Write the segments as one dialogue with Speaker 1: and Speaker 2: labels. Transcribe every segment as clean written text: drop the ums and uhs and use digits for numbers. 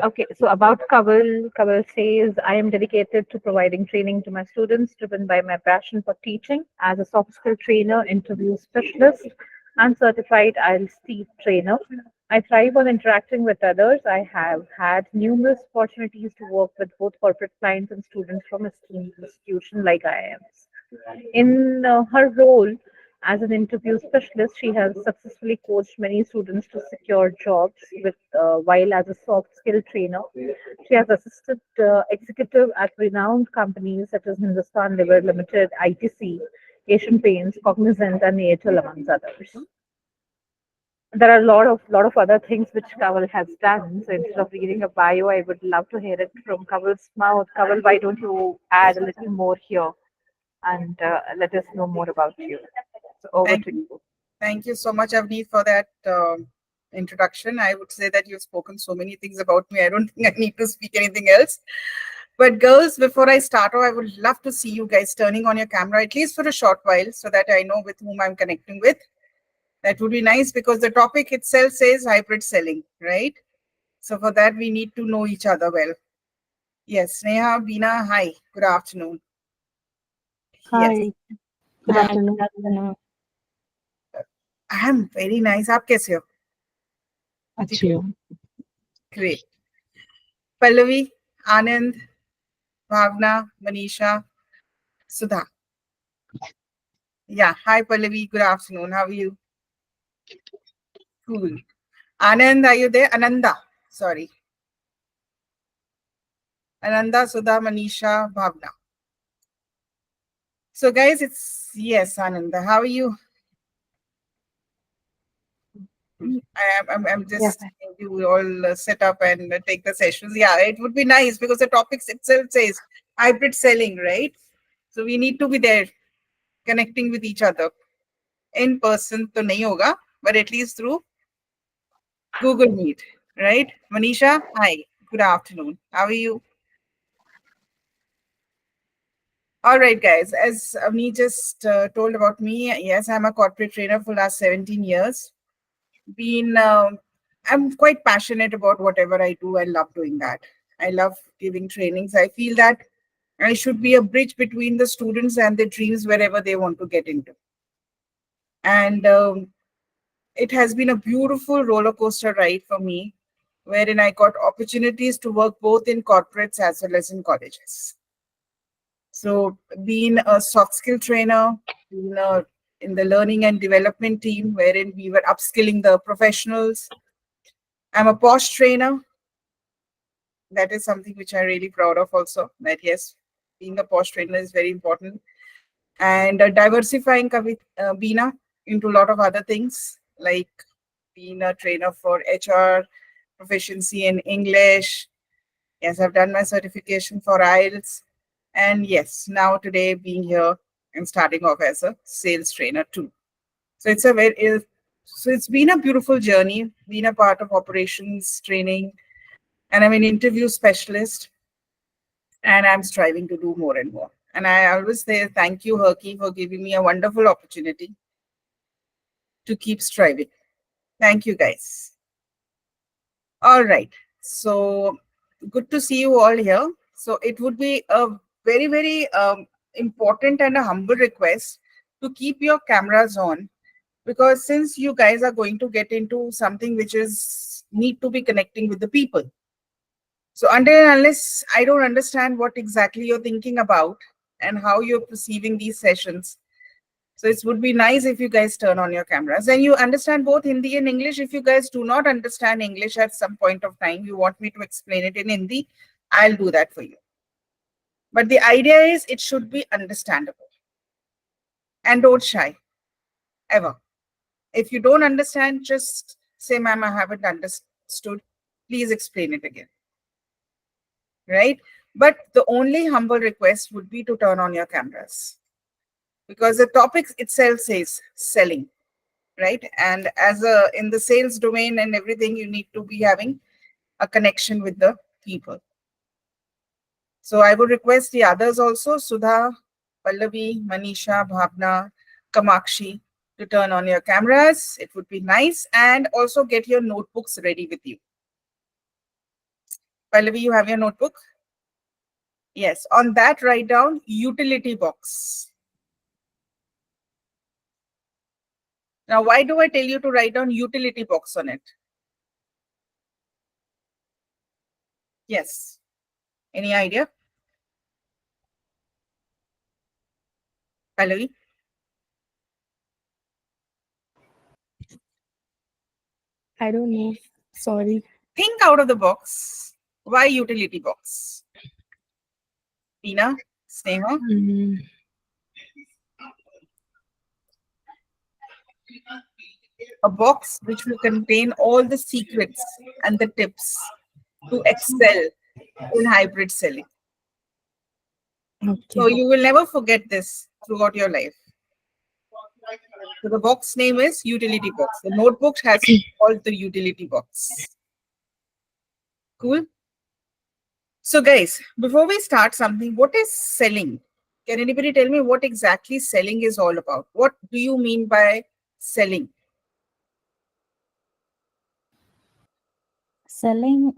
Speaker 1: Okay, so about Kaval says, I am dedicated to providing training to my students, driven by my passion for teaching as a soft skill trainer, interview specialist, and certified IST trainer. I thrive on interacting with others. I have had numerous opportunities to work with both corporate clients and students from esteemed institutions like IIMs. In her role as an interview specialist, she has successfully coached many students to secure jobs. While as a soft skill trainer, she has assisted executive at renowned companies such as Hindustan Liver Limited, ITC, Asian Paints, Cognizant, and Airtel, amongst others. There are a lot of other things which Kaval has done. So instead of reading a bio, I would love to hear it from Kaval's mouth. Kaval, why don't you add a little more here and let us know more about you? So over
Speaker 2: Thank
Speaker 1: to you.
Speaker 2: Thank you so much, Avneet, for that introduction. I would say that you've spoken so many things about me. I don't think I need to speak anything else. But girls, before I start off, I would love to see you guys turning on your camera at least for a short while so that I know with whom I'm connecting with. That would be nice because the topic itself says hybrid selling, right? So for that, we need to know each other well. Yes, Neha, Beena, hi. Good afternoon. Yes,
Speaker 3: Hi, good
Speaker 4: Hi,
Speaker 3: afternoon.
Speaker 4: good afternoon.
Speaker 2: I'm very nice. आप कैसे हो?
Speaker 3: अच्छी हूँ.
Speaker 2: Great. Pallavi, Anand, Bhavna, Manisha, Sudha. Yeah. Hi, Pallavi. Good afternoon. How are you? Cool. Anand, are you there? Ananda. Sorry. Ananda, Sudha, Manisha, Bhavna. So, guys, it's yes, Ananda. How are you? I'm
Speaker 1: Yeah.
Speaker 2: just you all set up and take the sessions. Yeah, it would be nice because the topics itself says hybrid selling, right? So we need to be there connecting with each other in person. To nahi hoga, but at least through Google Meet, right? Manisha, hi. Good afternoon. How are you? All right, guys. As Avni just told about me, yes, I'm a corporate trainer for last 17 years. Been, I'm quite passionate about whatever I do. I love doing that. I love giving trainings. I feel that I should be a bridge between the students and their dreams wherever they want to get into. And it has been a beautiful roller coaster ride for me, wherein I got opportunities to work both in corporates as well as in colleges. So, being a soft skill trainer, being in the learning and development team, wherein we were upskilling the professionals. I'm a posh trainer. That is something which I'm really proud of also. That yes, being a posh trainer is very important. And diversifying Beena into a lot of other things, like being a trainer for HR, proficiency in English. Yes, I've done my certification for IELTS. And yes, now today being here and starting off as a sales trainer too. So it's been a beautiful journey, being a part of operations training, and I'm an interview specialist, and I'm striving to do more and more. And I always say thank you, Herky, for giving me a wonderful opportunity to keep striving. Thank you, guys. All right. So good to see you all here. So it would be a very, very important and a humble request to keep your cameras on, because since you guys are going to get into something which is need to be connecting with the people. So until and unless I don't understand what exactly you're thinking about and how you're perceiving these sessions, so it would be nice if you guys turn on your cameras and you understand both Hindi and English. If you guys do not understand English at some point of time, you want me to explain it in Hindi, I'll do that for you. But the idea is it should be understandable. And don't shy, ever. If you don't understand, just say, ma'am, I haven't understood. Please explain it again. Right? But the only humble request would be to turn on your cameras, because the topic itself says selling, right? And as a in the sales domain and everything, you need to be having a connection with the people. So I would request the others also, Sudha, Pallavi, Manisha, Bhavna, Kamakshi, to turn on your cameras. It would be nice. And also get your notebooks ready with you. Pallavi, you have your notebook? Yes. On that, write down utility box. Now, why do I tell you to write down utility box on it? Yes. Any idea? Pallavi?
Speaker 3: I don't know. Sorry.
Speaker 2: Think out of the box. Why utility box? Tina? Sneha?
Speaker 3: Mm,
Speaker 2: A box which will contain all the secrets and the tips to excel in hybrid selling. So
Speaker 3: okay.
Speaker 2: you will never forget this throughout your life. So the box name is utility box. The notebook has called the utility box. Cool. So guys, before we start something, what is selling? Can anybody tell me what exactly selling is all about? What do you mean by selling?
Speaker 4: Selling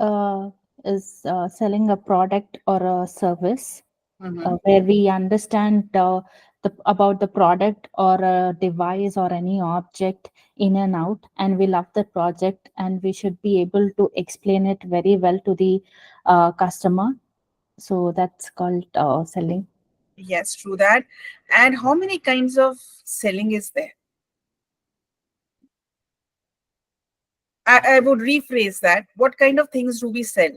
Speaker 4: is selling a product or a service
Speaker 2: Mhm.
Speaker 4: where we understand about the product or a device or any object in and out, and we love the project, and we should be able to explain it very well to the customer. So that's called selling.
Speaker 2: Yes, true that. And how many kinds of selling is there? I would rephrase that. What kind of things do we sell?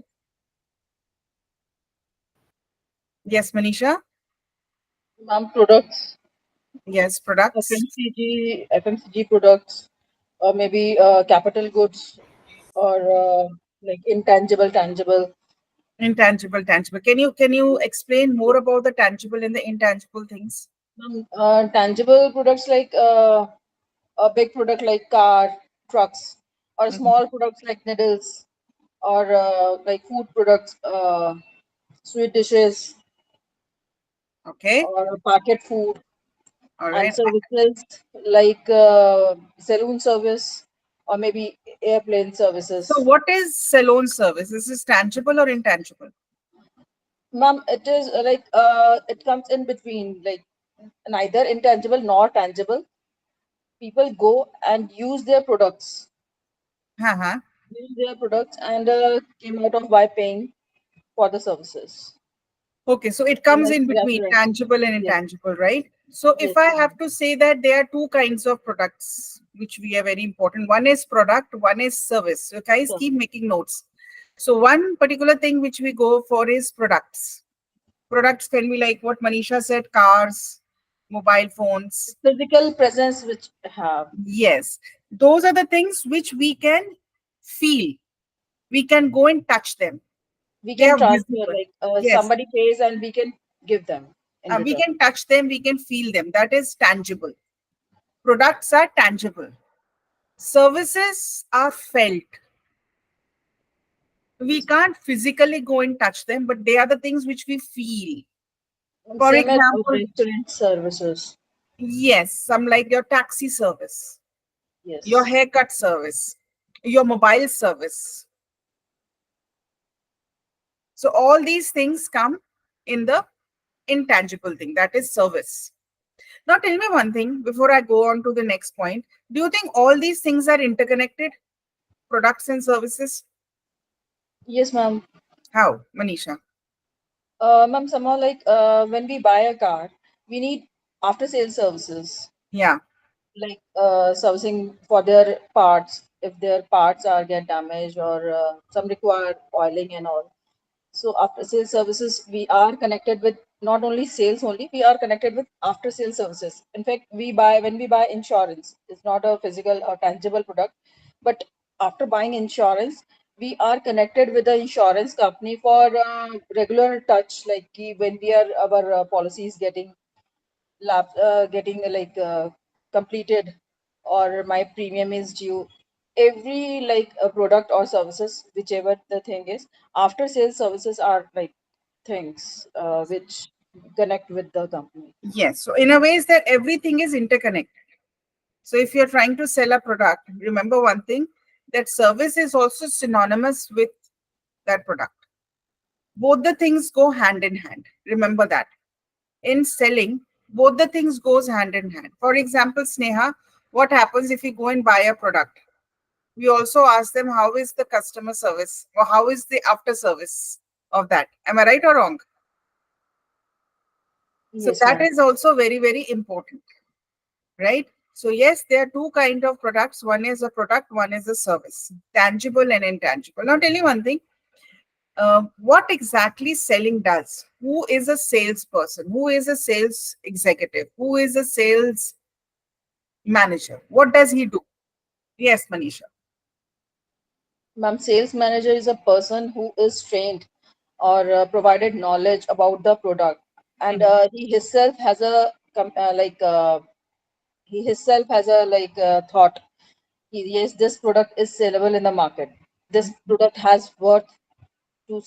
Speaker 2: Yes, Manisha?
Speaker 5: Products,
Speaker 2: Yes, products.
Speaker 5: FMCG products, or maybe capital goods, or like intangible, tangible.
Speaker 2: Intangible, tangible. Can you explain more about the tangible and the intangible things?
Speaker 5: Tangible products like a big product like car, trucks, or
Speaker 2: Mhm.
Speaker 5: small products like needles, or like food products, sweet dishes,
Speaker 2: Okay.
Speaker 5: or packet food,
Speaker 2: All
Speaker 5: and
Speaker 2: right.
Speaker 5: services like saloon service, or maybe airplane
Speaker 2: So
Speaker 5: services.
Speaker 2: what is salon service? Is this tangible or intangible?
Speaker 5: Ma'am, it is it comes in between, like neither intangible nor tangible. People go and
Speaker 2: Uh-huh.
Speaker 5: use their products, and came out of by paying for the services.
Speaker 2: Okay, so it
Speaker 5: So
Speaker 2: comes
Speaker 5: like
Speaker 2: in
Speaker 5: we have
Speaker 2: between
Speaker 5: to,
Speaker 2: tangible and
Speaker 5: yes,
Speaker 2: intangible, right? So if
Speaker 5: yes,
Speaker 2: I
Speaker 5: ma'am.
Speaker 2: have to say that there are two kinds of products which we are very important. One is product, one is service. So guys,
Speaker 5: So
Speaker 2: keep making notes. So one particular thing which we go for is products. Products can be like what Manisha said, cars, mobile phones.
Speaker 5: physical presence which have,
Speaker 2: Yes, those are the things which we can feel. We can go and touch them.
Speaker 5: we
Speaker 2: They
Speaker 5: can
Speaker 2: are
Speaker 5: transfer,
Speaker 2: visible.
Speaker 5: like
Speaker 2: Yes,
Speaker 5: somebody pays and we can give them in
Speaker 2: we
Speaker 5: return.
Speaker 2: can touch them, we can feel them. That is tangible. Products are tangible. Services are felt. We can't physically go and touch them, but they are the things which we feel.
Speaker 5: And
Speaker 2: For
Speaker 5: same as
Speaker 2: example,
Speaker 5: restaurant services.
Speaker 2: yes, some like your taxi service, your
Speaker 5: Yes.
Speaker 2: haircut service, your mobile service. So all these things come in the intangible thing, that is service. Now tell me one thing before I go on to the next point. Do you think all these things are interconnected? Products and services?
Speaker 5: Yes, ma'am.
Speaker 2: How, Manisha?
Speaker 5: Ma'am, somehow like when we buy a car, we need after sales services,
Speaker 2: Yeah.
Speaker 5: like servicing for their parts if their parts are get damaged, or some require oiling and all. So after sales services, we are connected with not only sales only, we are connected with after sales services. In fact, when we buy insurance, it's not a physical or tangible product, but after buying insurance, we are connected with the insurance company for regular touch, like when we are our policy is getting completed, or my premium is due. Every like a product or services, whichever the thing is, after sales services are like things which connect with the company.
Speaker 2: Yes. So in a way is that everything is interconnected. So if you're trying to sell a product, remember one thing, that service is also synonymous with that product. Both the things go hand in hand. Remember that. In selling, both the things goes hand in hand. For example, Sneha, what happens if you go and buy a product? We also ask them how is the customer service or how is the after service of that. Am I right or wrong? So
Speaker 5: Yes,
Speaker 2: that
Speaker 5: ma'am.
Speaker 2: is also very, very important, right? So yes, there are two kind of products. One is a product, one is a service, tangible and intangible. Now tell you one thing. What exactly selling does? Who is a salesperson? Who is a sales executive? Who is a sales manager? What does he do? Yes, Manisha.
Speaker 5: Ma'am, sales manager is a person who is trained or provided knowledge about the product, and
Speaker 2: Mhm.
Speaker 5: he himself has a he himself has a thought. Yes, this product is sellable in the market. This product has worth to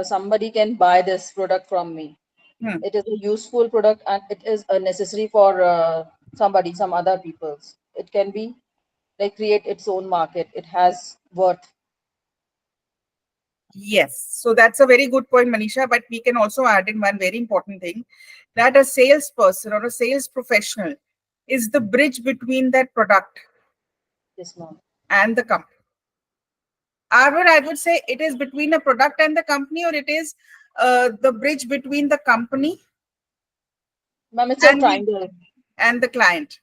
Speaker 5: somebody can buy this product from me.
Speaker 2: Hmm.
Speaker 5: It is a useful product and it is a necessary for somebody, some other people's. It can be like create its own market. It has worth.
Speaker 2: Yes. So that's a very good point, Manisha. But we can also add in one very important thing that a salesperson or a sales professional is the bridge between that product
Speaker 5: Yes, ma'am.
Speaker 2: and the company. I would say it is between a product and the company, or it is the bridge between the company
Speaker 5: Ma'am, it's a
Speaker 2: and the
Speaker 5: triangle.
Speaker 2: client.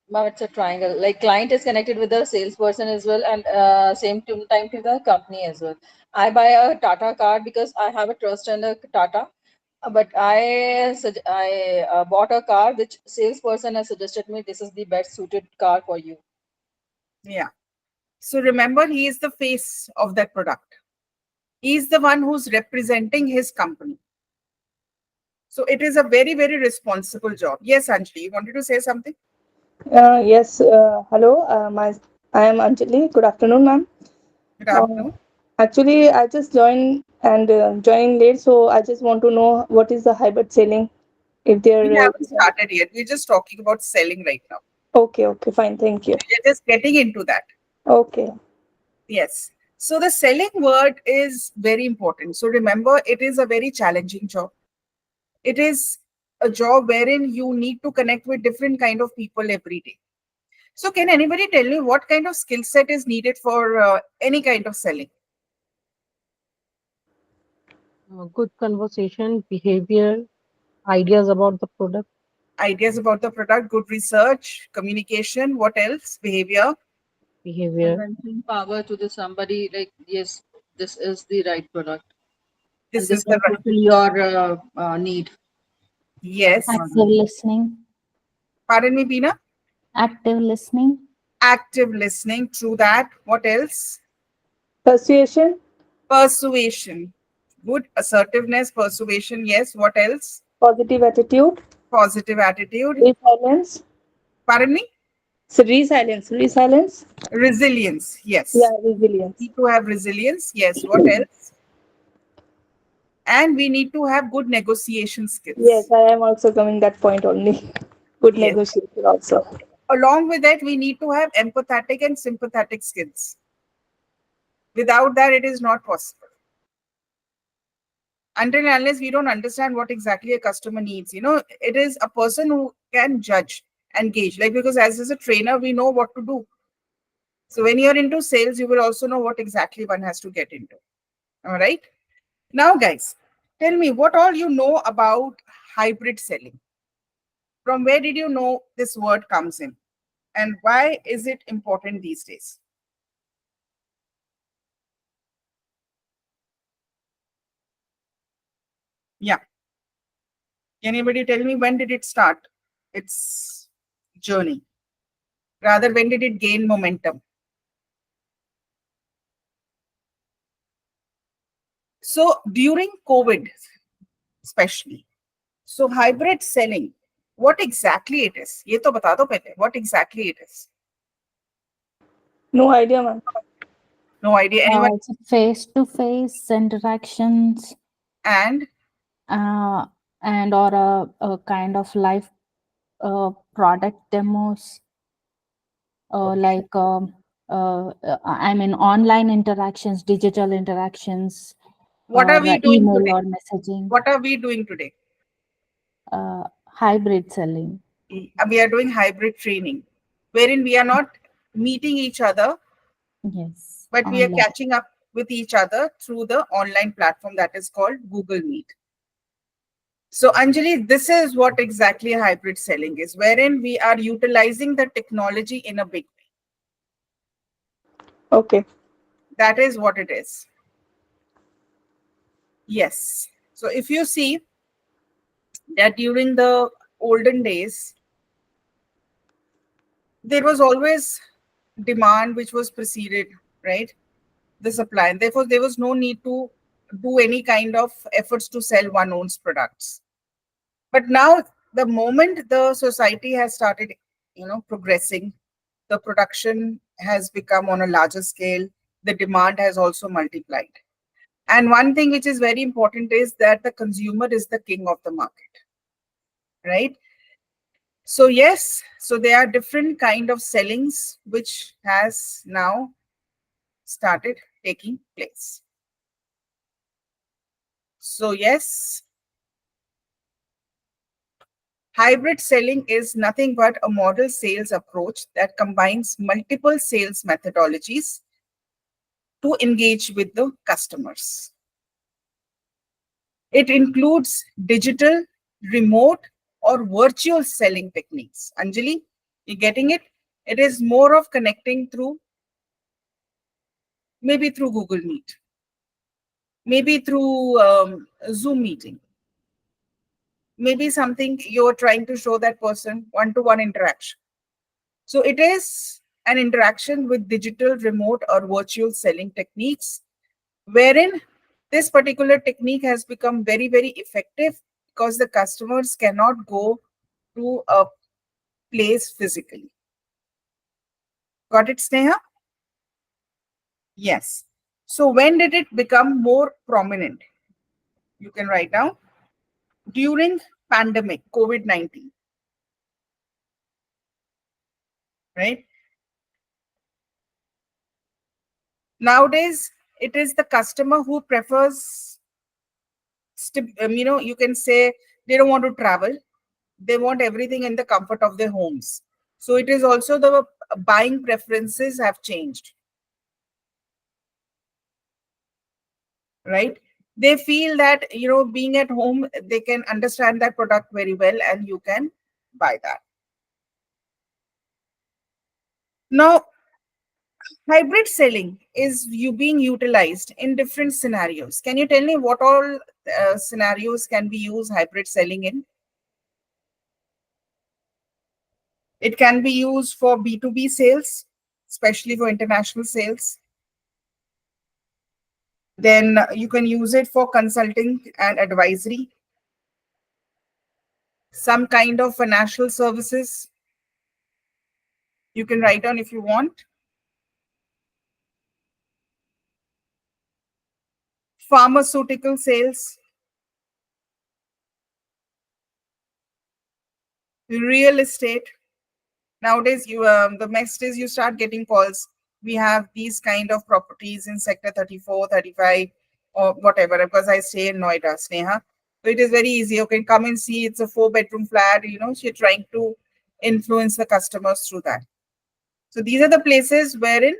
Speaker 5: Ma'am, it's a triangle. Like client is connected with the salesperson as well, and time to the company as well. I buy a Tata car because I have a trust in a Tata. But I bought a car which salesperson has suggested me this is the best suited car for you.
Speaker 2: Yeah. So remember, he is the face of that product. He is the one who's representing his company. So it is a very, very responsible job. Yes, Anjali, you wanted to say something?
Speaker 3: Yes, hello. I am Anjali. Good afternoon, ma'am.
Speaker 2: Good
Speaker 3: Uh,
Speaker 2: afternoon.
Speaker 3: Actually, I just joined and joining late, so I just want to know what is the hybrid selling. If
Speaker 2: We
Speaker 3: they're
Speaker 2: haven't started yet. We're just talking about selling right now.
Speaker 3: okay, okay, fine, thank you.
Speaker 2: We're just getting into that.
Speaker 3: Okay.
Speaker 2: Yes. So the selling word is very important. So remember, it is a very challenging job. It is a job wherein you need to connect with different kind of people every day. So can anybody tell me what kind of skill set is needed for any kind of selling?
Speaker 6: Good conversation, behavior, ideas about the product,
Speaker 2: Ideas about the product, good research, communication, what else? Behavior.
Speaker 6: behavior.
Speaker 5: Convincing power to the somebody like yes, this is the right product and
Speaker 2: This
Speaker 5: this
Speaker 2: is the
Speaker 5: can
Speaker 2: right.
Speaker 5: fulfill your need
Speaker 2: Yes.
Speaker 4: Active
Speaker 5: requirement.
Speaker 4: listening.
Speaker 2: Pardon me, Bina.
Speaker 4: Active listening.
Speaker 2: Active listening. True that. What else?
Speaker 3: Persuasion,
Speaker 2: Persuasion. Good. Assertiveness, persuasion. Yes. What else?
Speaker 3: positive attitude,
Speaker 2: Positive attitude.
Speaker 3: resilience,
Speaker 2: Pardon me?
Speaker 3: resilience.
Speaker 2: Resilience.
Speaker 3: Yeah,
Speaker 2: Yes.
Speaker 3: resilience.
Speaker 2: Need to have resilience. Yes. What else? And we need to have good negotiation
Speaker 3: Yes,
Speaker 2: skills.
Speaker 3: I am also coming that point only. Good
Speaker 2: Yes.
Speaker 3: negotiator also.
Speaker 2: Along with that, we need to have empathetic and sympathetic skills. Without that, it is not possible. Until and unless we don't understand what exactly a customer needs, it is a person who can judge and gauge. Like, because as a trainer, we know what to do. So when you're into sales, you will also know what exactly one has to get into. All right. Now, guys, tell me what all you know about hybrid selling. From where did you know this word comes in? And why is it important these days? Yeah. Can anybody tell me when did it start its journey? Rather, when did it gain momentum? So during COVID, especially, so hybrid selling, what exactly it is? ये तो बता दो पहले. What exactly it is?
Speaker 3: No idea, ma'am.
Speaker 2: No idea. Anyone?
Speaker 4: It's face-to-face interactions,
Speaker 2: And
Speaker 4: uh, and or a kind of live product demos,
Speaker 2: okay.
Speaker 4: like I mean online interactions, digital interactions.
Speaker 2: What are
Speaker 4: or
Speaker 2: we doing
Speaker 4: email
Speaker 2: today?
Speaker 4: or messaging.
Speaker 2: What are we doing today?
Speaker 4: Hybrid selling.
Speaker 2: We are doing hybrid training, wherein we are not meeting each other,
Speaker 4: Yes,
Speaker 2: but we are
Speaker 4: online.
Speaker 2: catching up with each other through the online platform that is called Google Meet. So, Anjali, this is what exactly hybrid selling is, wherein we are utilizing the technology in a big way.
Speaker 3: Okay.
Speaker 2: That is what it is. Yes. So, if you see that during the olden days, there was always demand which was preceded, right? The supply. And therefore, there was no need to do any kind of efforts to sell one own's products. But now, the moment the society has started, progressing, the production has become on a larger scale, the demand has also multiplied. And one thing which is very important is that the consumer is the king of the market, right? So yes, so there are different kind of sellings which has now started taking place. So yes, hybrid selling is nothing but a model sales approach that combines multiple sales methodologies to engage with the customers. It includes digital, remote, or virtual selling techniques. Anjali, you getting it? It is more of connecting through, maybe through Google Meet, maybe through Zoom meeting, maybe something you're trying to show that person one-to-one interaction. So it is an interaction with digital, remote, or virtual selling techniques, wherein this particular technique has become very, very effective because the customers cannot go to a place physically. Got it, Sneha? Yes. So when did it become more prominent? You can write down. During pandemic, COVID-19, right? Nowadays, it is the customer who prefers, you can say they don't want to travel. They want everything in the comfort of their homes. So it is also the buying preferences have changed, right? They feel that, being at home, they can understand that product very well and you can buy that. Now, hybrid selling is you being utilized in different scenarios. Can you tell me what all scenarios can we use hybrid selling in? It can be used for B2B sales, especially for international sales. Then you can use it for consulting and advisory, some kind of financial services. You can write down if you want. Pharmaceutical sales, real estate. Nowadays, the next is you start getting calls. We have these kind of properties in sector 34, 35, or whatever, because I stay in Noida, Sneha. So it is very easy. You can come and see it's a 4-bedroom flat, so you're trying to influence the customers through that. So these are the places wherein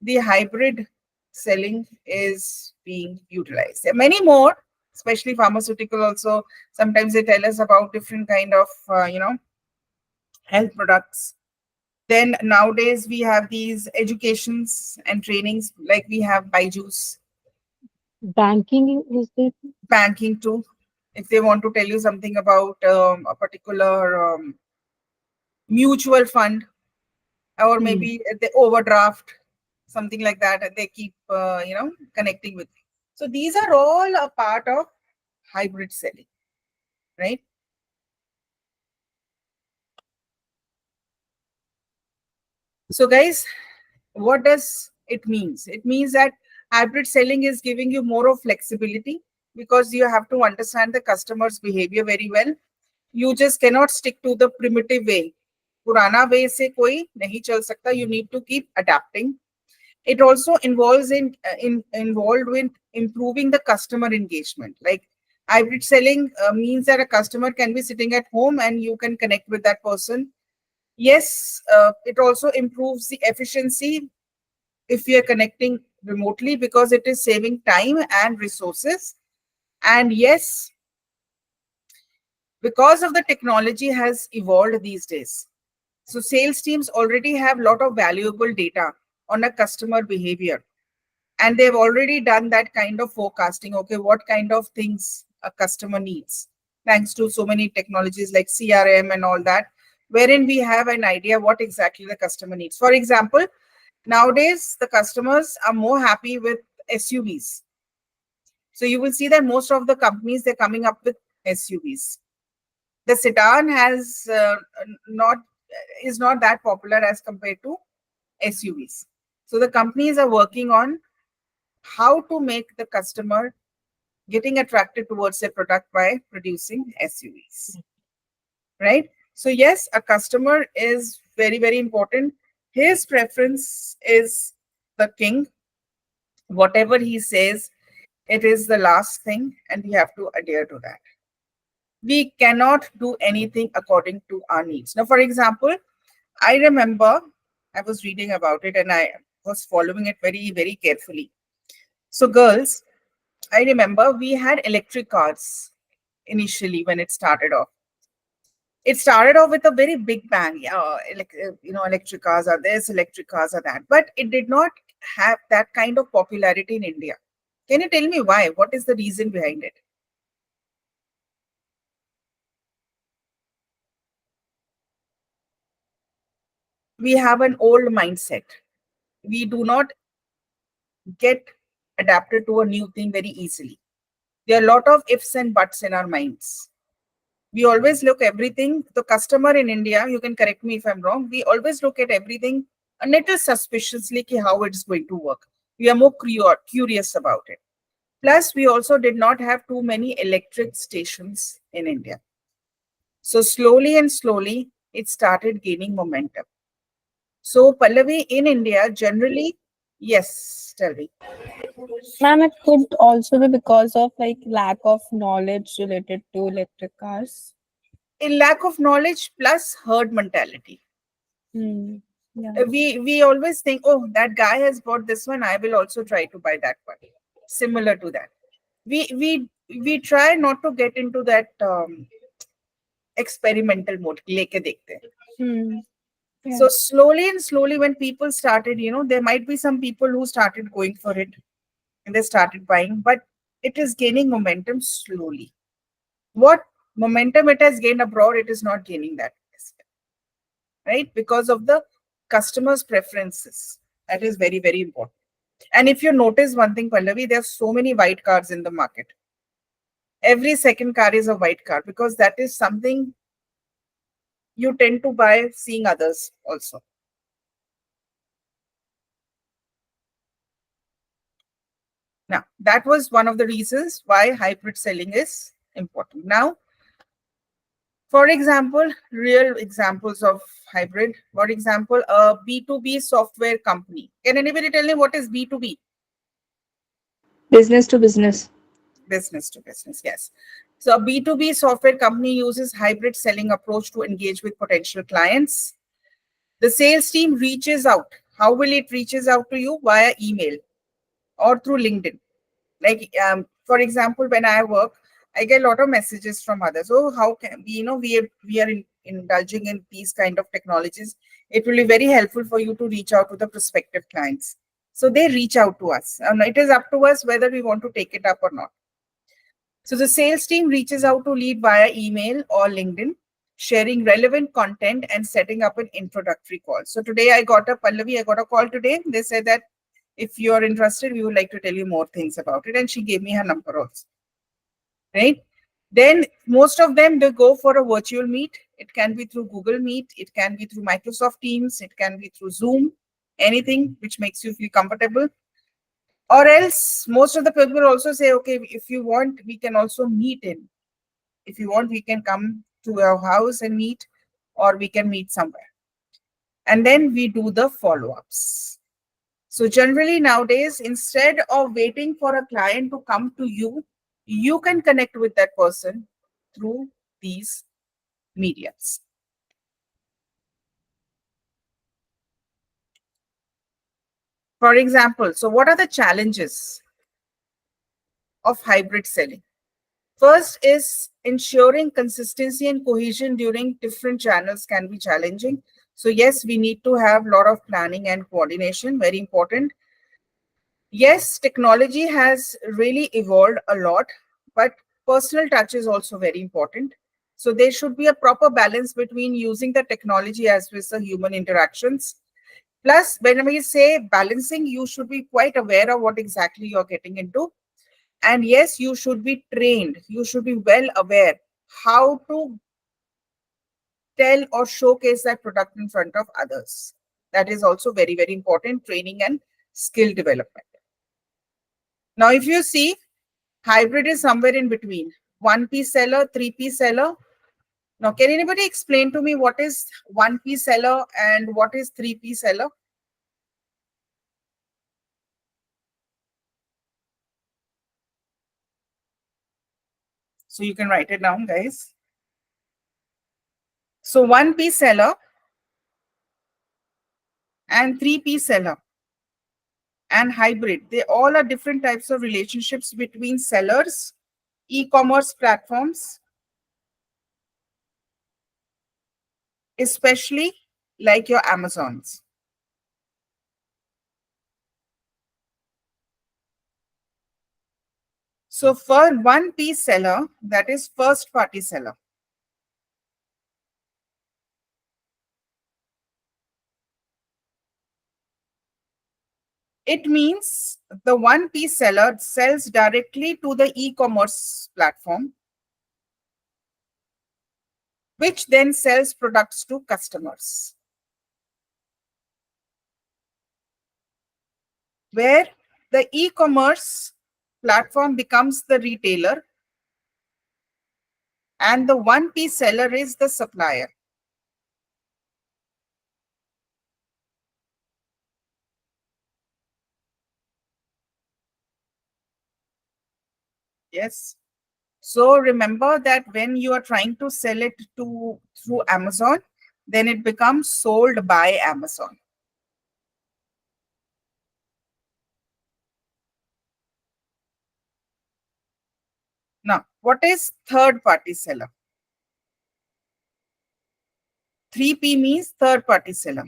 Speaker 2: the hybrid selling is being utilized. There are many more, especially pharmaceutical also. Sometimes they tell us about different kind of, health products. Then nowadays we have these educations and trainings, like we have Byju's,
Speaker 6: Banking is there?
Speaker 2: banking too. If they want to tell you something about a particular mutual fund, or
Speaker 6: Hmm.
Speaker 2: maybe the overdraft, something like that, and they keep, connecting with you. So these are all a part of hybrid selling, right? So guys, what does it means? It means that hybrid selling is giving you more of flexibility because you have to understand the customer's behavior very well. You just cannot stick to the primitive way. Purana way se koi nahi chal sakta. You need to keep adapting. It also involves involved with improving the customer engagement. Like hybrid selling means that a customer can be sitting at home and you can connect with that person. Yes, it also improves the efficiency if we are connecting remotely because it is saving time and resources. And yes, because of the technology has evolved these days, so sales teams already have a lot of valuable data on a customer behavior, and they've already done that kind of forecasting. Okay, what kind of things a customer needs, thanks to so many technologies like CRM and all that, wherein we have an idea what exactly the customer needs. For example, nowadays the customers are more happy with SUVs. So you will see that most of the companies, they're coming up with SUVs. The sedan has not is not that popular as compared to SUVs. So the companies are working on how to make the customer getting attracted towards their product by producing SUVs, right? So yes, a customer is very, very important. His preference is the king. Whatever he says, it is the last thing, and we have to adhere to that. We cannot do anything according to our needs. Now, for example, I remember I was reading about it and I was following it very, very carefully. So, girls, I remember we had electric cars initially when it started off. It started off with a very big bang. Yeah, electric cars are this, electric cars are that. But it did not have that kind of popularity in India. Can you tell me why? What is the reason behind it? We have an old mindset. We do not get adapted to a new thing very easily. There are a lot of ifs and buts in our minds. We always look everything, the customer in India, you can correct me if I'm wrong, we always look at everything a little suspiciously how it's going to work. We are more curious about it. Plus, we also did not have too many electric stations in India. So slowly and slowly, it started gaining momentum. So Pallavi, in India, generally, yes, tell me.
Speaker 3: Ma'am, it could also be because of like lack of knowledge related to electric cars.
Speaker 2: A lack of knowledge plus herd mentality.
Speaker 3: Hmm. Yeah.
Speaker 2: We always think, oh, that guy has bought this one, I will also try to buy that one. Similar to that, we try not to get into that experimental mode. Leke dekhte hain.
Speaker 3: Hmm. Yeah.
Speaker 2: So slowly and slowly, when people started, there might be some people who started going for it and they started buying, but it is gaining momentum slowly. What momentum it has gained abroad, it is not gaining that, right? Because of the customers' preferences. That is very, very important. And if you notice one thing, Pallavi, there are so many white cars in the market. Every second car is a white car because that is something you tend to buy seeing others also. Now, that was one of the reasons why hybrid selling is important. Now, for example, real examples of hybrid. For example, a B2B software company. Can anybody tell me what is B2B?
Speaker 3: Business to business.
Speaker 2: Business to business, yes. So a B2B software company uses hybrid selling approach to engage with potential clients. The sales team reaches out. How will it reaches out to you? Via email or through LinkedIn. Like, for example, when I work, I get a lot of messages from others. Oh, how can we are indulging in these kind of technologies. It will be very helpful for you to reach out to the prospective clients. So they reach out to us, and it is up to us whether we want to take it up or not. So the sales team reaches out to lead via email or LinkedIn, sharing relevant content and setting up an introductory call. So today I got a call today. They said that if you are interested, we would like to tell you more things about it. And she gave me her number also. Right? Then most of them, they go for a virtual meet. It can be through Google Meet. It can be through Microsoft Teams. It can be through Zoom, anything which makes you feel comfortable. Or else, most of the people also say, okay, if you want, we can also meet in. If you want, we can come to our house and meet, or we can meet somewhere. And then we do the follow ups. So generally nowadays, instead of waiting for a client to come to you, you can connect with that person through these mediums. For example, so what are the challenges of hybrid selling? First is ensuring consistency and cohesion during different channels can be challenging. So yes, we need to have a lot of planning and coordination, very important. Yes, technology has really evolved a lot, but personal touch is also very important. So there should be a proper balance between using the technology as well as the human interactions. Plus, when we say balancing, you should be quite aware of what exactly you're getting into. And yes, you should be trained. You should be well aware how to tell or showcase that product in front of others. That is also very, very important training and skill development. Now, if you see, hybrid is somewhere in between. 1P seller, 3P seller. Now, can anybody explain to me what is 1P seller and what is 3P seller? So you can write it down, guys. So 1P seller and 3P seller and hybrid, they all are different types of relationships between sellers, e-commerce platforms, especially like your Amazons. So for 1P seller, that is first party seller. It means the 1P seller sells directly to the e-commerce platform, which then sells products to customers. Where the e-commerce platform becomes the retailer and the 1P seller is the supplier. Yes. So remember that when you are trying to sell it to through Amazon, then it becomes sold by Amazon. Now, what is third party seller? 3P means third party seller.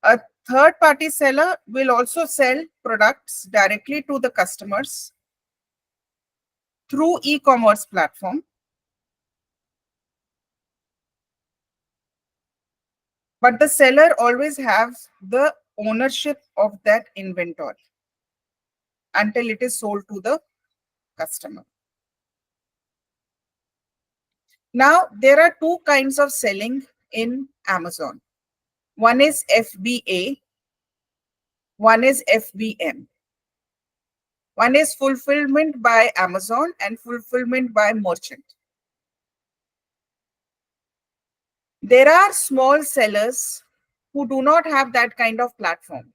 Speaker 2: A third party seller will also sell products directly to the customers through e-commerce platform. But the seller always has the ownership of that inventory until it is sold to the customer. Now, there are two kinds of selling in Amazon. One is FBA, one is FBM. One is fulfillment by Amazon and fulfillment by merchant. There are small sellers who do not have that kind of platform,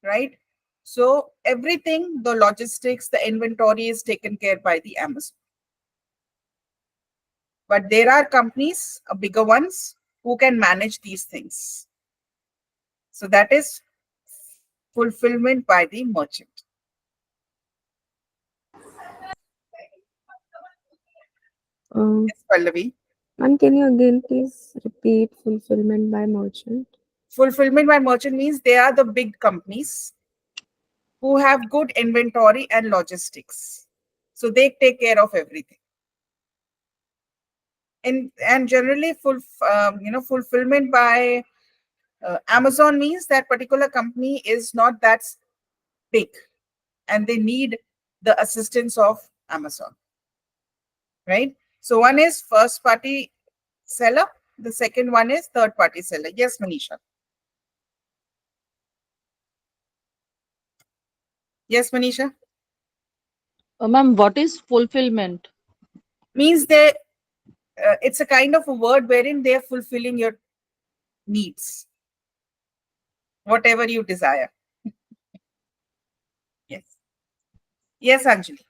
Speaker 2: right? So everything, the logistics, the inventory is taken care by the Amazon. But there are companies, bigger ones, who can manage these things. So that is fulfillment by the merchant. Yes, Pallavi.
Speaker 7: Ma'am, can you again please repeat fulfillment by merchant?
Speaker 2: Fulfillment by merchant means they are the big companies who have good inventory and logistics. So they take care of everything. And generally, fulfillment by Amazon means that particular company is not that big, and they need the assistance of Amazon, right? So one is first party seller, the second one is third party seller. Yes, Manisha. Yes, Manisha.
Speaker 5: Ma'am, what is fulfillment?
Speaker 2: Means they it's a kind of a word wherein they are fulfilling your needs, whatever you desire. Yes. Yes, Anjali.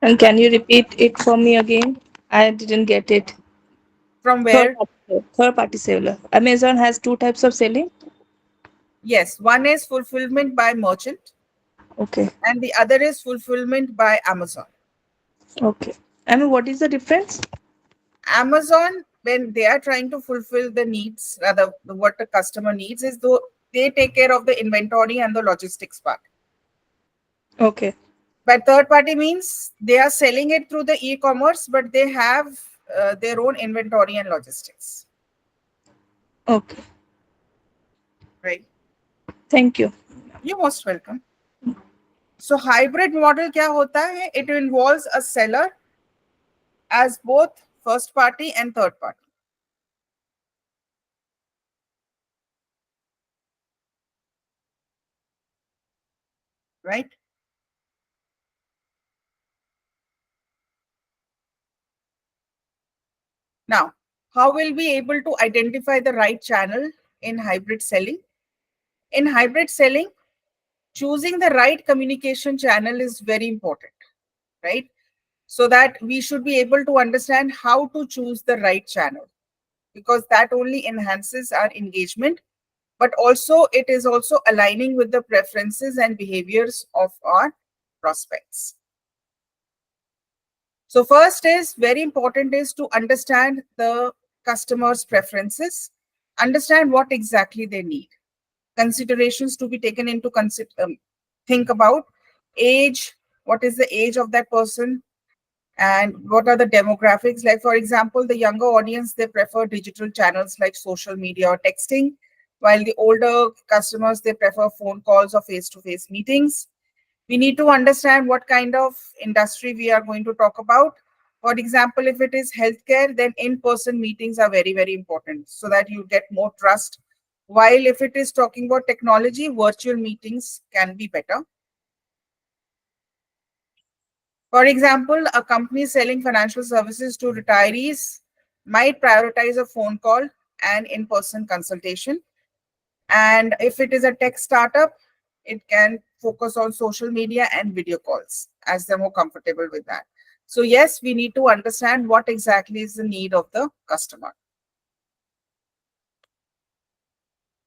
Speaker 3: And can you repeat it for me again? I didn't get it.
Speaker 2: From where?
Speaker 3: Third party seller. Amazon has two types of selling.
Speaker 2: Yes, one is fulfillment by merchant,
Speaker 3: Okay.
Speaker 2: and the other is fulfillment by Amazon.
Speaker 3: Okay. I mean, what is the difference?
Speaker 2: Amazon, when they are trying to fulfill the needs, rather what the customer needs, is though they take care of the inventory and the logistics part.
Speaker 3: Okay.
Speaker 2: But third party means they are selling it through the e-commerce, but they have their own inventory and logistics,
Speaker 3: Okay.
Speaker 2: right?
Speaker 3: Thank you.
Speaker 2: You're most welcome. So hybrid model क्या होता है? It involves a seller as both first party and third party. Right? Now, how will we able to identify the right channel in hybrid selling? In hybrid selling, choosing the right communication channel is very important, right? So that we should be able to understand how to choose the right channel, because that only enhances our engagement, but also it is also aligning with the preferences and behaviors of our prospects. So first is very important is to understand the customer's preferences, understand what exactly they need. Considerations to be taken into think about age, what is the age of that person, and what are the demographics. Like for example, the younger audience, they prefer digital channels like social media or texting, while the older customers, they prefer phone calls or face-to-face meetings. We need to understand what kind of industry we are going to talk about. For example, if it is healthcare, then in-person meetings are very, very important so that you get more trust. While if it is talking about technology, virtual meetings can be better. For example, a company selling financial services to retirees might prioritize a phone call and in-person consultation. And if it is a tech startup, it can focus on social media and video calls as they're more comfortable with that. So yes, we need to understand what exactly is the need of the customer.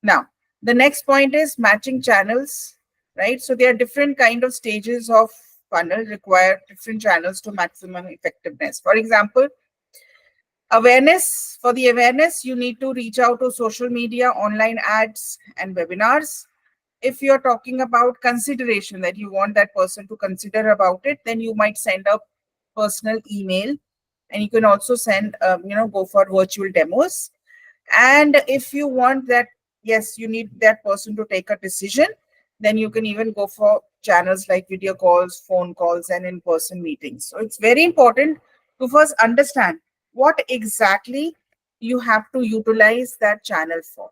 Speaker 2: Now, the next point is matching channels, right? So there are different kind of stages of funnel require different channels to maximum effectiveness. For example, awareness. For the awareness, you need to reach out to social media, online ads, and webinars. If you're talking about consideration, that you want that person to consider about it, then you might send a personal email, and you can also send, go for virtual demos. And if you want that, yes, you need that person to take a decision, then you can even go for channels like video calls, phone calls, and in-person meetings. So it's very important to first understand what exactly you have to utilize that channel for.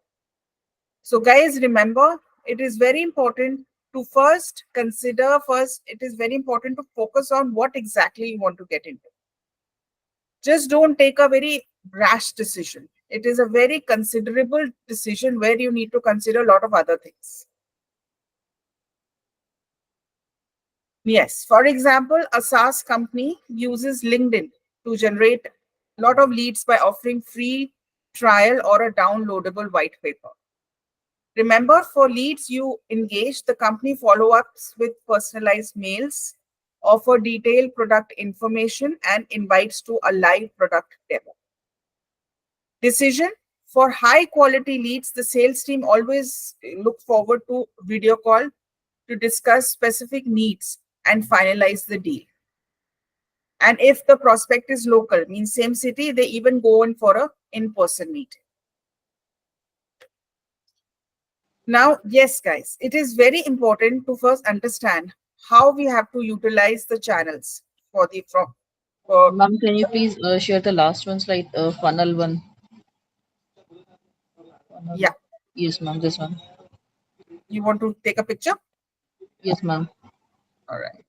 Speaker 2: So guys, remember, it is very important to it is very important to focus on what exactly you want to get into. Just don't take a very rash decision. It is a very considerable decision where you need to consider a lot of other things. Yes, for example, a SaaS company uses LinkedIn to generate a lot of leads by offering free trial or a downloadable white paper. Remember, for leads you engage, the company follow-ups with personalized mails, offer detailed product information, and invites to a live product demo. Decision: for high quality leads, the sales team always look forward to video call to discuss specific needs and finalize the deal. And if the prospect is local, means same city, they even go in for a in-person meeting. Now, yes, guys, it is very important to first understand how we have to utilize the channels for the for
Speaker 5: Ma'am, can you please share the last one slide, funnel one? Funnel.
Speaker 2: yeah.
Speaker 5: Yes, ma'am, this one.
Speaker 2: You want to take a picture?
Speaker 5: Yes, ma'am.
Speaker 2: All right.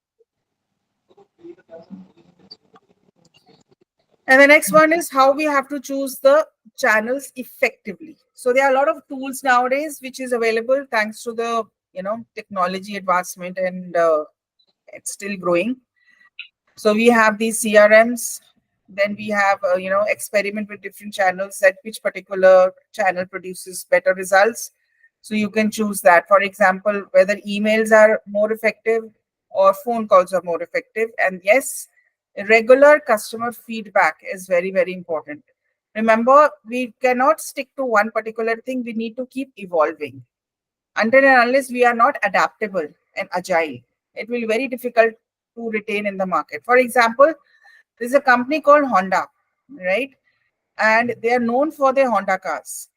Speaker 2: And the next one is how we have to choose the channels effectively. So there are a lot of tools nowadays which is available thanks to the technology advancement, and it's still growing. So we have these CRMs. Then we have experiment with different channels, that which particular channel produces better results. So you can choose that. For example, whether emails are more effective or phone calls are more effective. And yes, regular customer feedback is very, very important. Remember, we cannot stick to one particular thing. We need to keep evolving. Until and unless we are not adaptable and agile, it will be very difficult to retain in the market. For example, there's a company called Honda, right? And they are known for their Honda cars.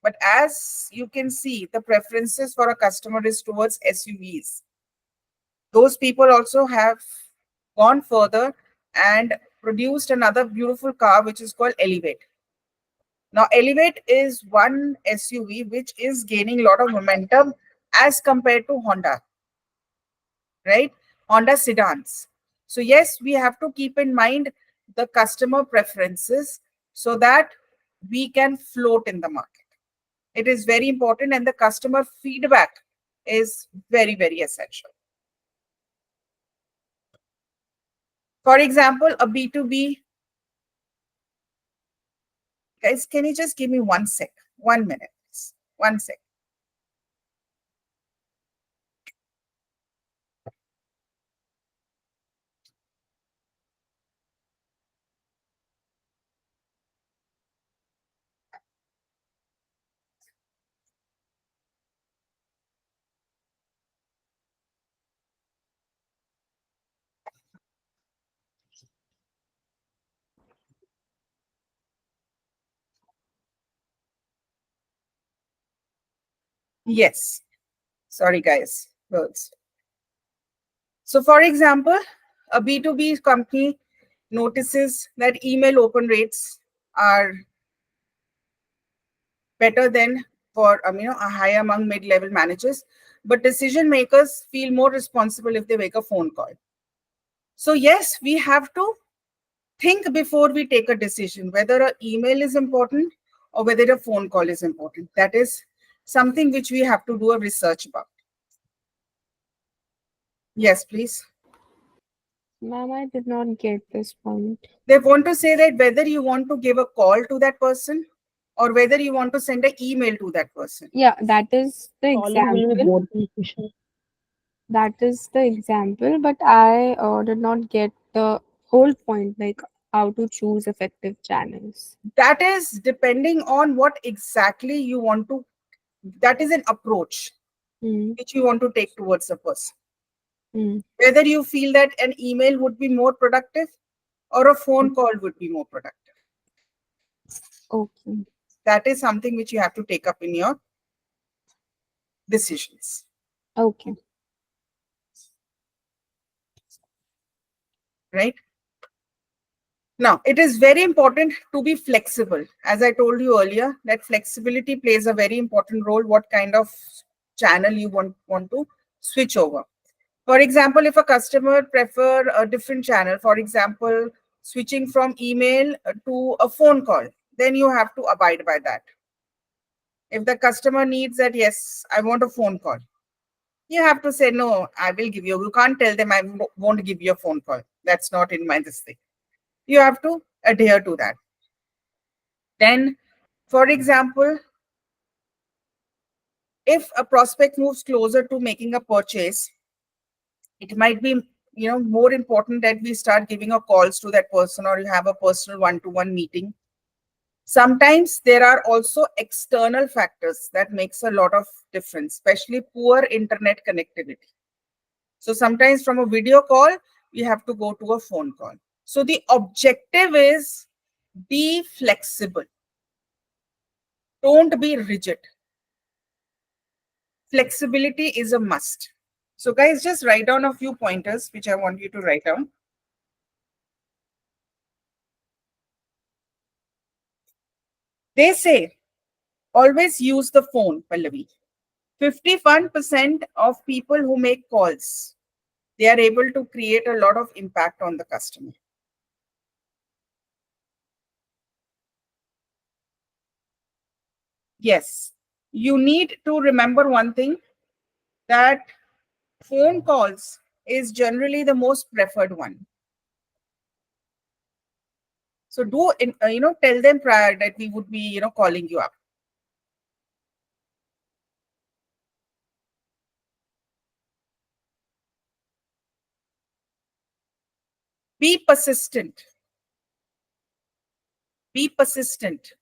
Speaker 2: But as you can see, the preferences for a customer is towards SUVs. Those people also have gone further and produced another beautiful car which is called Elevate. Now, Elevate is one SUV which is gaining a lot of momentum as compared to Honda, right? Honda sedans. So, yes, we have to keep in mind the customer preferences so that we can float in the market. It is very important, and the customer feedback is very, very essential. For example, a B2B, guys, can you just give me 1 sec? 1 minute, please. 1 sec. Yes. Sorry, guys. Girls. So, for example, a B2B company notices that email open rates are better than for a high among mid-level managers, but decision makers feel more responsible if they make a phone call. So yes, we have to think before we take a decision whether an email is important or whether a phone call is important. That is something which we have to do a research about. Yes, please.
Speaker 7: Ma'am, I did not get this point.
Speaker 2: They want to say that whether you want to give a call to that person or whether you want to send an email to that person.
Speaker 7: Yeah, that is the
Speaker 6: Calling will be
Speaker 7: example.
Speaker 6: more beneficial.
Speaker 7: That is the example, but I did not get the whole point, like how to choose effective channels.
Speaker 2: That is depending on what exactly you want to, that is an approach
Speaker 7: Hmm.
Speaker 2: which you want to take towards a person.
Speaker 7: Hmm.
Speaker 2: Whether you feel that an email would be more productive or a phone call would be more productive.
Speaker 7: Okay.
Speaker 2: That is something which you have to take up in your decisions,
Speaker 7: Okay.
Speaker 2: right? Now, it is very important to be flexible. As I told you earlier, that flexibility plays a very important role, what kind of channel you want to switch over. For example, if a customer prefer a different channel, for example, switching from email to a phone call, then you have to abide by that. If the customer needs that, yes, I want a phone call, you have to say, no, I will give you. You can't tell them I won't give you a phone call. That's not in my this thing. You have to adhere to that. Then, for example, if a prospect moves closer to making a purchase, it might be more important that we start giving a calls to that person or you have a personal one-to-one meeting. Sometimes there are also external factors that makes a lot of difference, especially poor internet connectivity. So sometimes from a video call we have to go to a phone call. So the objective is be flexible, don't be rigid. Flexibility is a must. So guys, just write down a few pointers which I want you to write down. They say always use the phone, Pallavi. 51% of people who make calls, they are able to create a lot of impact on the customer. Yes, you need to remember one thing, that phone calls is generally the most preferred one. So do tell them prior that we would be calling you up. Be persistent. Be persistent.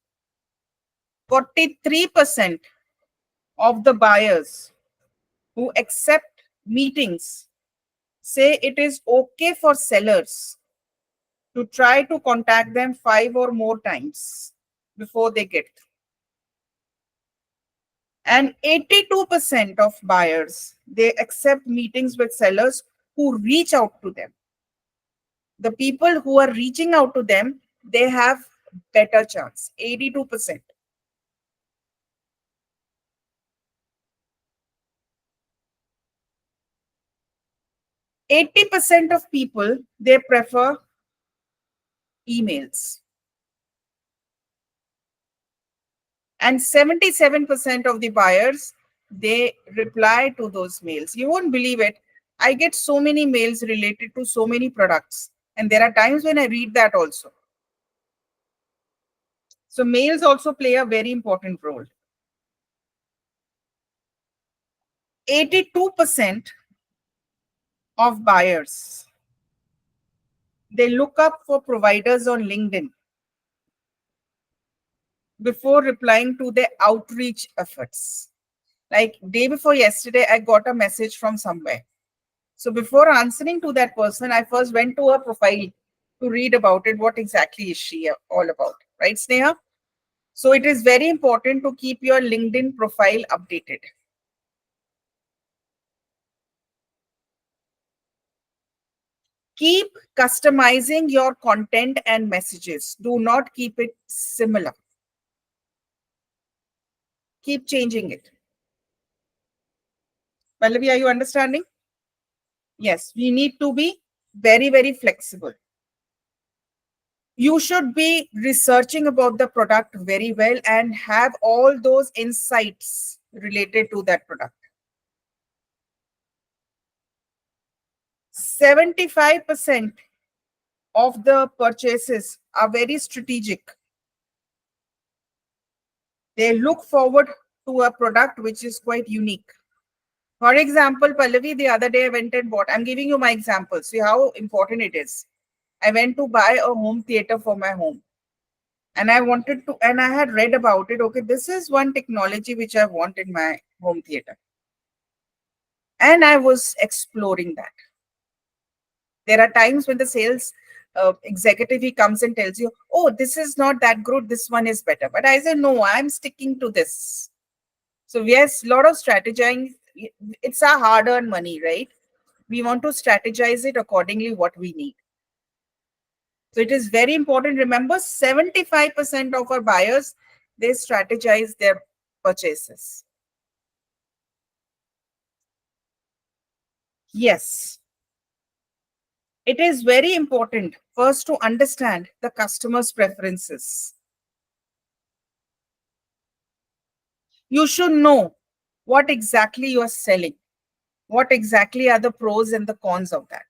Speaker 2: 43% of the buyers who accept meetings say it is okay for sellers to try to contact them 5 or more times before they get. And 82% of buyers, they accept meetings with sellers who reach out to them. The people who are reaching out to them, they have better chance. 82%. 80% of people, they prefer emails. And 77% of the buyers, they reply to those mails. You won't believe it. I get so many mails related to so many products. And there are times when I read that also. So mails also play a very important role. 82% of buyers, they look up for providers on LinkedIn before replying to their outreach efforts. Like day before yesterday, I got a message from somewhere. So before answering to that person, I first went to her profile to read about it. What exactly is she all about? Right, Sneha? So it is very important to keep your LinkedIn profile updated. Keep customizing your content and messages. Do not keep it similar. Keep changing it. Pallavi, are you understanding? Yes, we need to be very, very flexible. You should be researching about the product very well and have all those insights related to that product. 75% of the purchases are very strategic. They look forward to a product which is quite unique. For example, Pallavi, the other day I went and bought, I'm giving you my example. See how important it is. I went to buy a home theater for my home. And I wanted to, and I had read about it. Okay, this is one technology which I want in my home theater. And I was exploring that. There are times when the sales executive, he comes and tells you, oh, this is not that good, this one is better. But I said, no, I'm sticking to this. So yes, a lot of strategizing. It's a hard-earned money, right? We want to strategize it accordingly what we need. So it is very important. Remember, 75% of our buyers, they strategize their purchases. Yes. It is very important first to understand the customer's preferences. You should know what exactly you are selling. What exactly are the pros and the cons of that?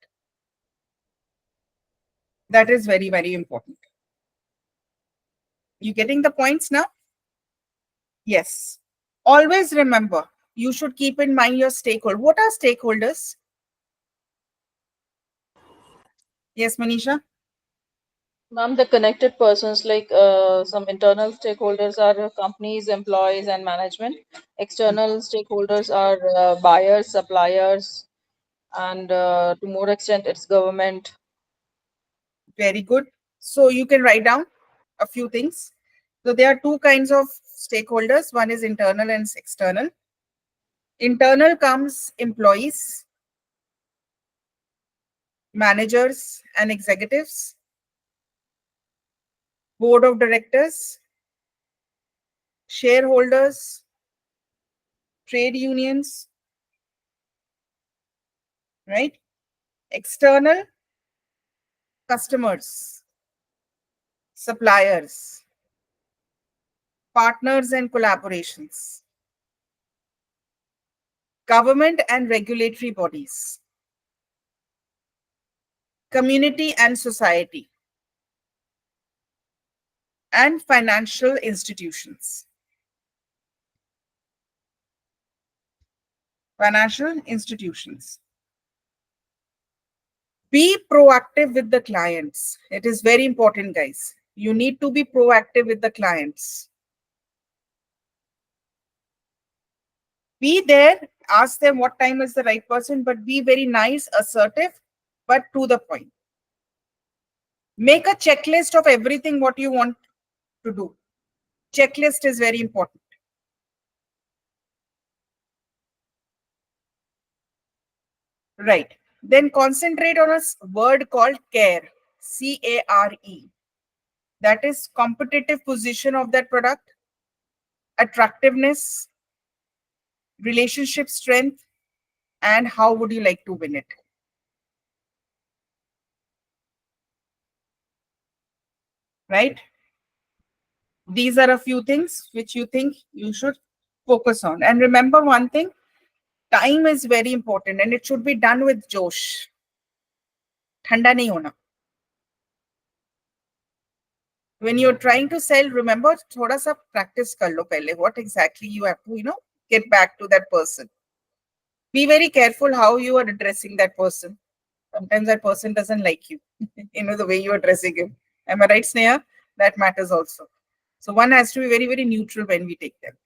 Speaker 2: That is very, very important. You getting the points now? Yes. Always remember, you should keep in mind your stakeholder. What are stakeholders? Yes, Manisha?
Speaker 5: Ma'am, the connected persons like some internal stakeholders are companies, employees, and management. External stakeholders are buyers, suppliers, and to more extent, it's government.
Speaker 2: Very good. So you can write down a few things. So there are two kinds of stakeholders. One is internal and external. Internal comes employees, managers and executives, board of directors, shareholders, trade unions, right? External, customers, suppliers, partners and collaborations, government and regulatory bodies, community and society, and financial institutions. Financial institutions. Be proactive with the clients. It is very important, guys. You need to be proactive with the clients. Be there, ask them what time is the right person, but be very nice, assertive, but to the point. Make a checklist of everything what you want to do. Checklist is very important. Right. Then concentrate on a word called care. C-A-R-E. That is competitive position of that product, attractiveness, relationship strength, and how would you like to win it. Right? These are a few things which you think you should focus on. And remember one thing, time is very important and it should be done with josh. Thanda nahi hona. When you're trying to sell, remember, thoda sa practice kar lo pehle. What exactly you have to, get back to that person. Be very careful how you are addressing that person. Sometimes that person doesn't like you, the way you are addressing him. Am I right, Sneha? That matters also. So one has to be very, very neutral when we take them.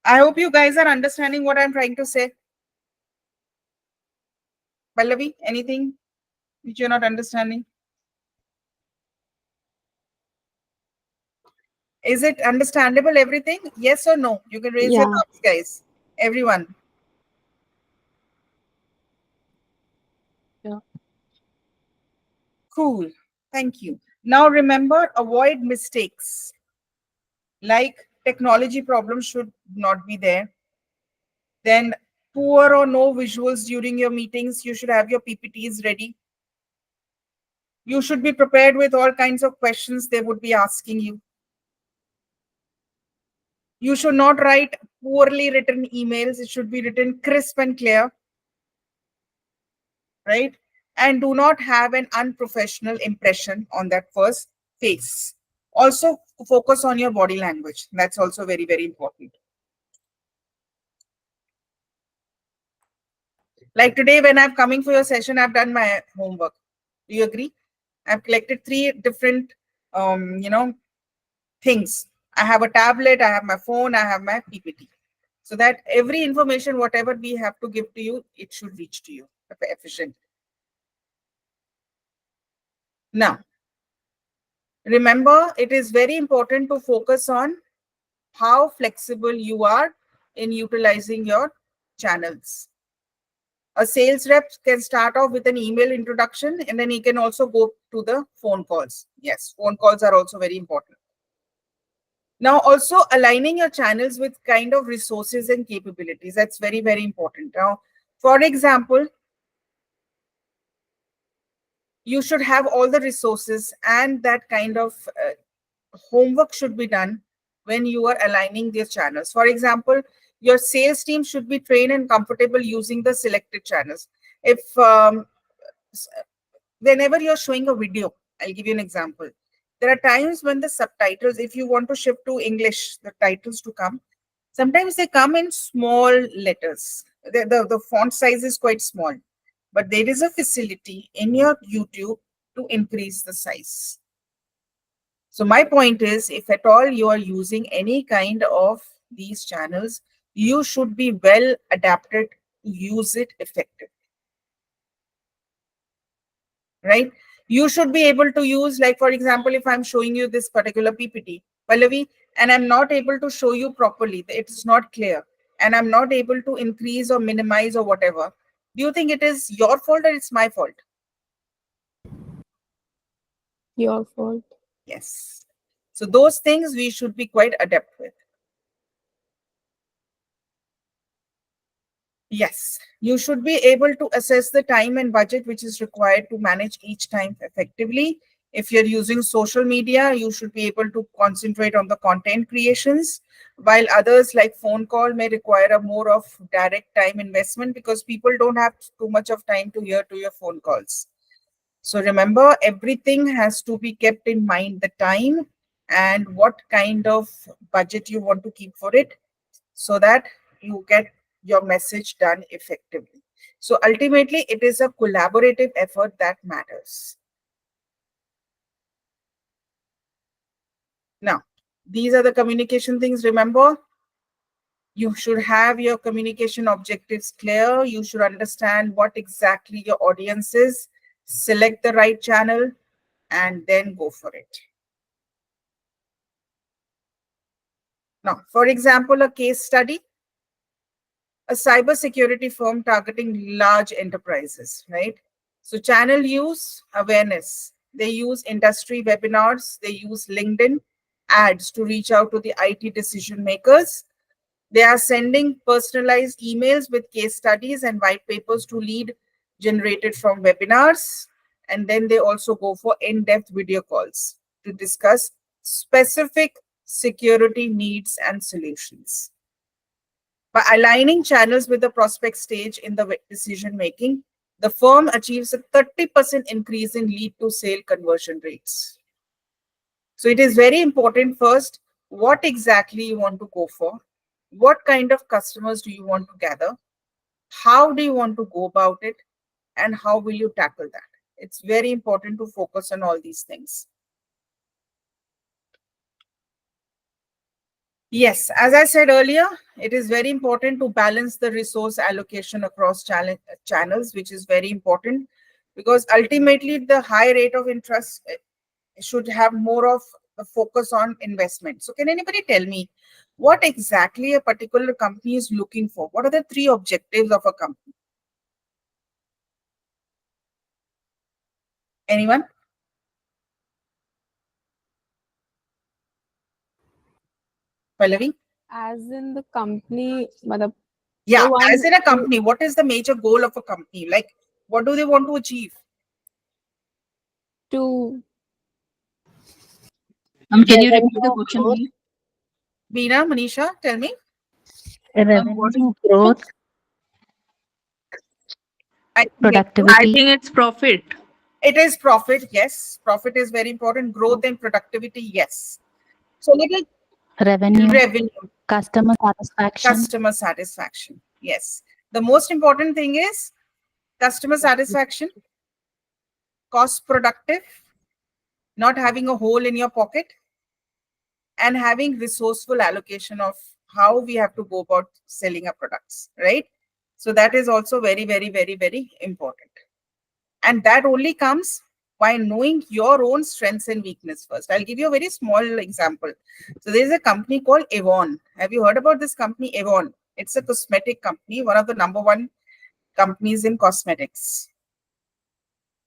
Speaker 2: I hope you guys are understanding what I'm trying to say. Pallavi, anything which you're not understanding? Is it understandable, everything? Yes or no? You can raise your
Speaker 7: Yeah.
Speaker 2: thumbs, guys. Everyone.
Speaker 6: Yeah.
Speaker 2: Cool. Thank you. Now remember, avoid mistakes. Like technology problems should not be there. Then poor or no visuals during your meetings. You should have your PPTs ready. You should be prepared with all kinds of questions they would be asking you. You should not write poorly written emails. It should be written crisp and clear. Right? And do not have an unprofessional impression on that first face. Also, focus on your body language. That's also very, very important. Like today, when I'm coming for your session, I've done my homework. Do you agree? I've collected 3 different, things. I have a tablet, I have my phone, I have my PPT. So that every information, whatever we have to give to you, it should reach to you efficient. Now, remember, it is very important to focus on how flexible you are in utilizing your channels. A sales rep can start off with an email introduction and then he can also go to the phone calls. Yes, phone calls are also very important. Now, also aligning your channels with kind of resources and capabilities. That's very, very important. Now, for example, you should have all the resources and that kind of homework should be done when you are aligning these channels. For example, your sales team should be trained and comfortable using the selected channels. If whenever you're showing a video, I'll give you an example. There are times when the subtitles, if you want to shift to English, the titles to come, sometimes they come in small letters. The font size is quite small, but there is a facility in your YouTube to increase the size. So my point is, if at all you are using any kind of these channels, you should be well adapted to use it effectively. Right? You should be able to use, like, for example, if I'm showing you this particular PPT, Pallavi, and I'm not able to show you properly, it's not clear, and I'm not able to increase or minimize or whatever, do you think it is your fault or it's my fault?
Speaker 7: Your fault.
Speaker 2: Yes. So those things we should be quite adept with. Yes, you should be able to assess the time and budget which is required to manage each time effectively. If you're using social media, you should be able to concentrate on the content creations, while others like phone call may require a more of direct time investment because people don't have too much of time to hear to your phone calls. So remember, everything has to be kept in mind, the time and what kind of budget you want to keep for it, so that you get your message done effectively. So ultimately, it is a collaborative effort that matters. Now, these are the communication things. Remember, you should have your communication objectives clear. You should understand what exactly your audience is, select the right channel, and then go for it. Now, for example, a case study, a cybersecurity firm targeting large enterprises, right? So channel use awareness. They use industry webinars, they use LinkedIn ads to reach out to the IT decision makers. They are sending personalized emails with case studies and white papers to lead generated from webinars. And then they also go for in-depth video calls to discuss specific security needs and solutions. By aligning channels with the prospect stage in the decision making, the firm achieves a 30% increase in lead to sale conversion rates. So it is very important first, what exactly you want to go for, what kind of customers do you want to gather, how do you want to go about it, and how will you tackle that. It's very important to focus on all these things. Yes, as I said earlier, it is very important to balance the resource allocation across channels, which is very important because ultimately the high rate of interest should have more of a focus on investment. So can anybody tell me what exactly a particular company is looking for? What are the three objectives of a company? Anyone? Pallavi?
Speaker 7: As in the company, matlab,
Speaker 2: Yeah,
Speaker 7: the one
Speaker 2: as in a
Speaker 7: who
Speaker 2: company, what is the major goal of a company? Like, what do they want to achieve?
Speaker 7: to
Speaker 6: Can you repeat the
Speaker 4: Revenue
Speaker 6: question,
Speaker 4: growth,
Speaker 6: please?
Speaker 2: Beena, Manisha, tell me.
Speaker 6: What is
Speaker 4: revenue growth,
Speaker 2: I can get you.
Speaker 6: I
Speaker 4: productivity,
Speaker 6: think it's profit.
Speaker 2: It is profit, yes. Profit is very important. Growth and productivity, yes. So little
Speaker 4: revenue,
Speaker 2: revenue,
Speaker 4: customer satisfaction,
Speaker 2: customer satisfaction, yes. The most important thing is customer satisfaction, cost productive, not having a hole in your pocket, and having resourceful allocation of how we have to go about selling our products, right? So that is also very, very, very, very important. And that only comes by knowing your own strengths and weakness first. I'll give you a very small example. So there's a company called Avon. Have you heard about this company, Avon? It's a cosmetic company, one of the number one companies in cosmetics,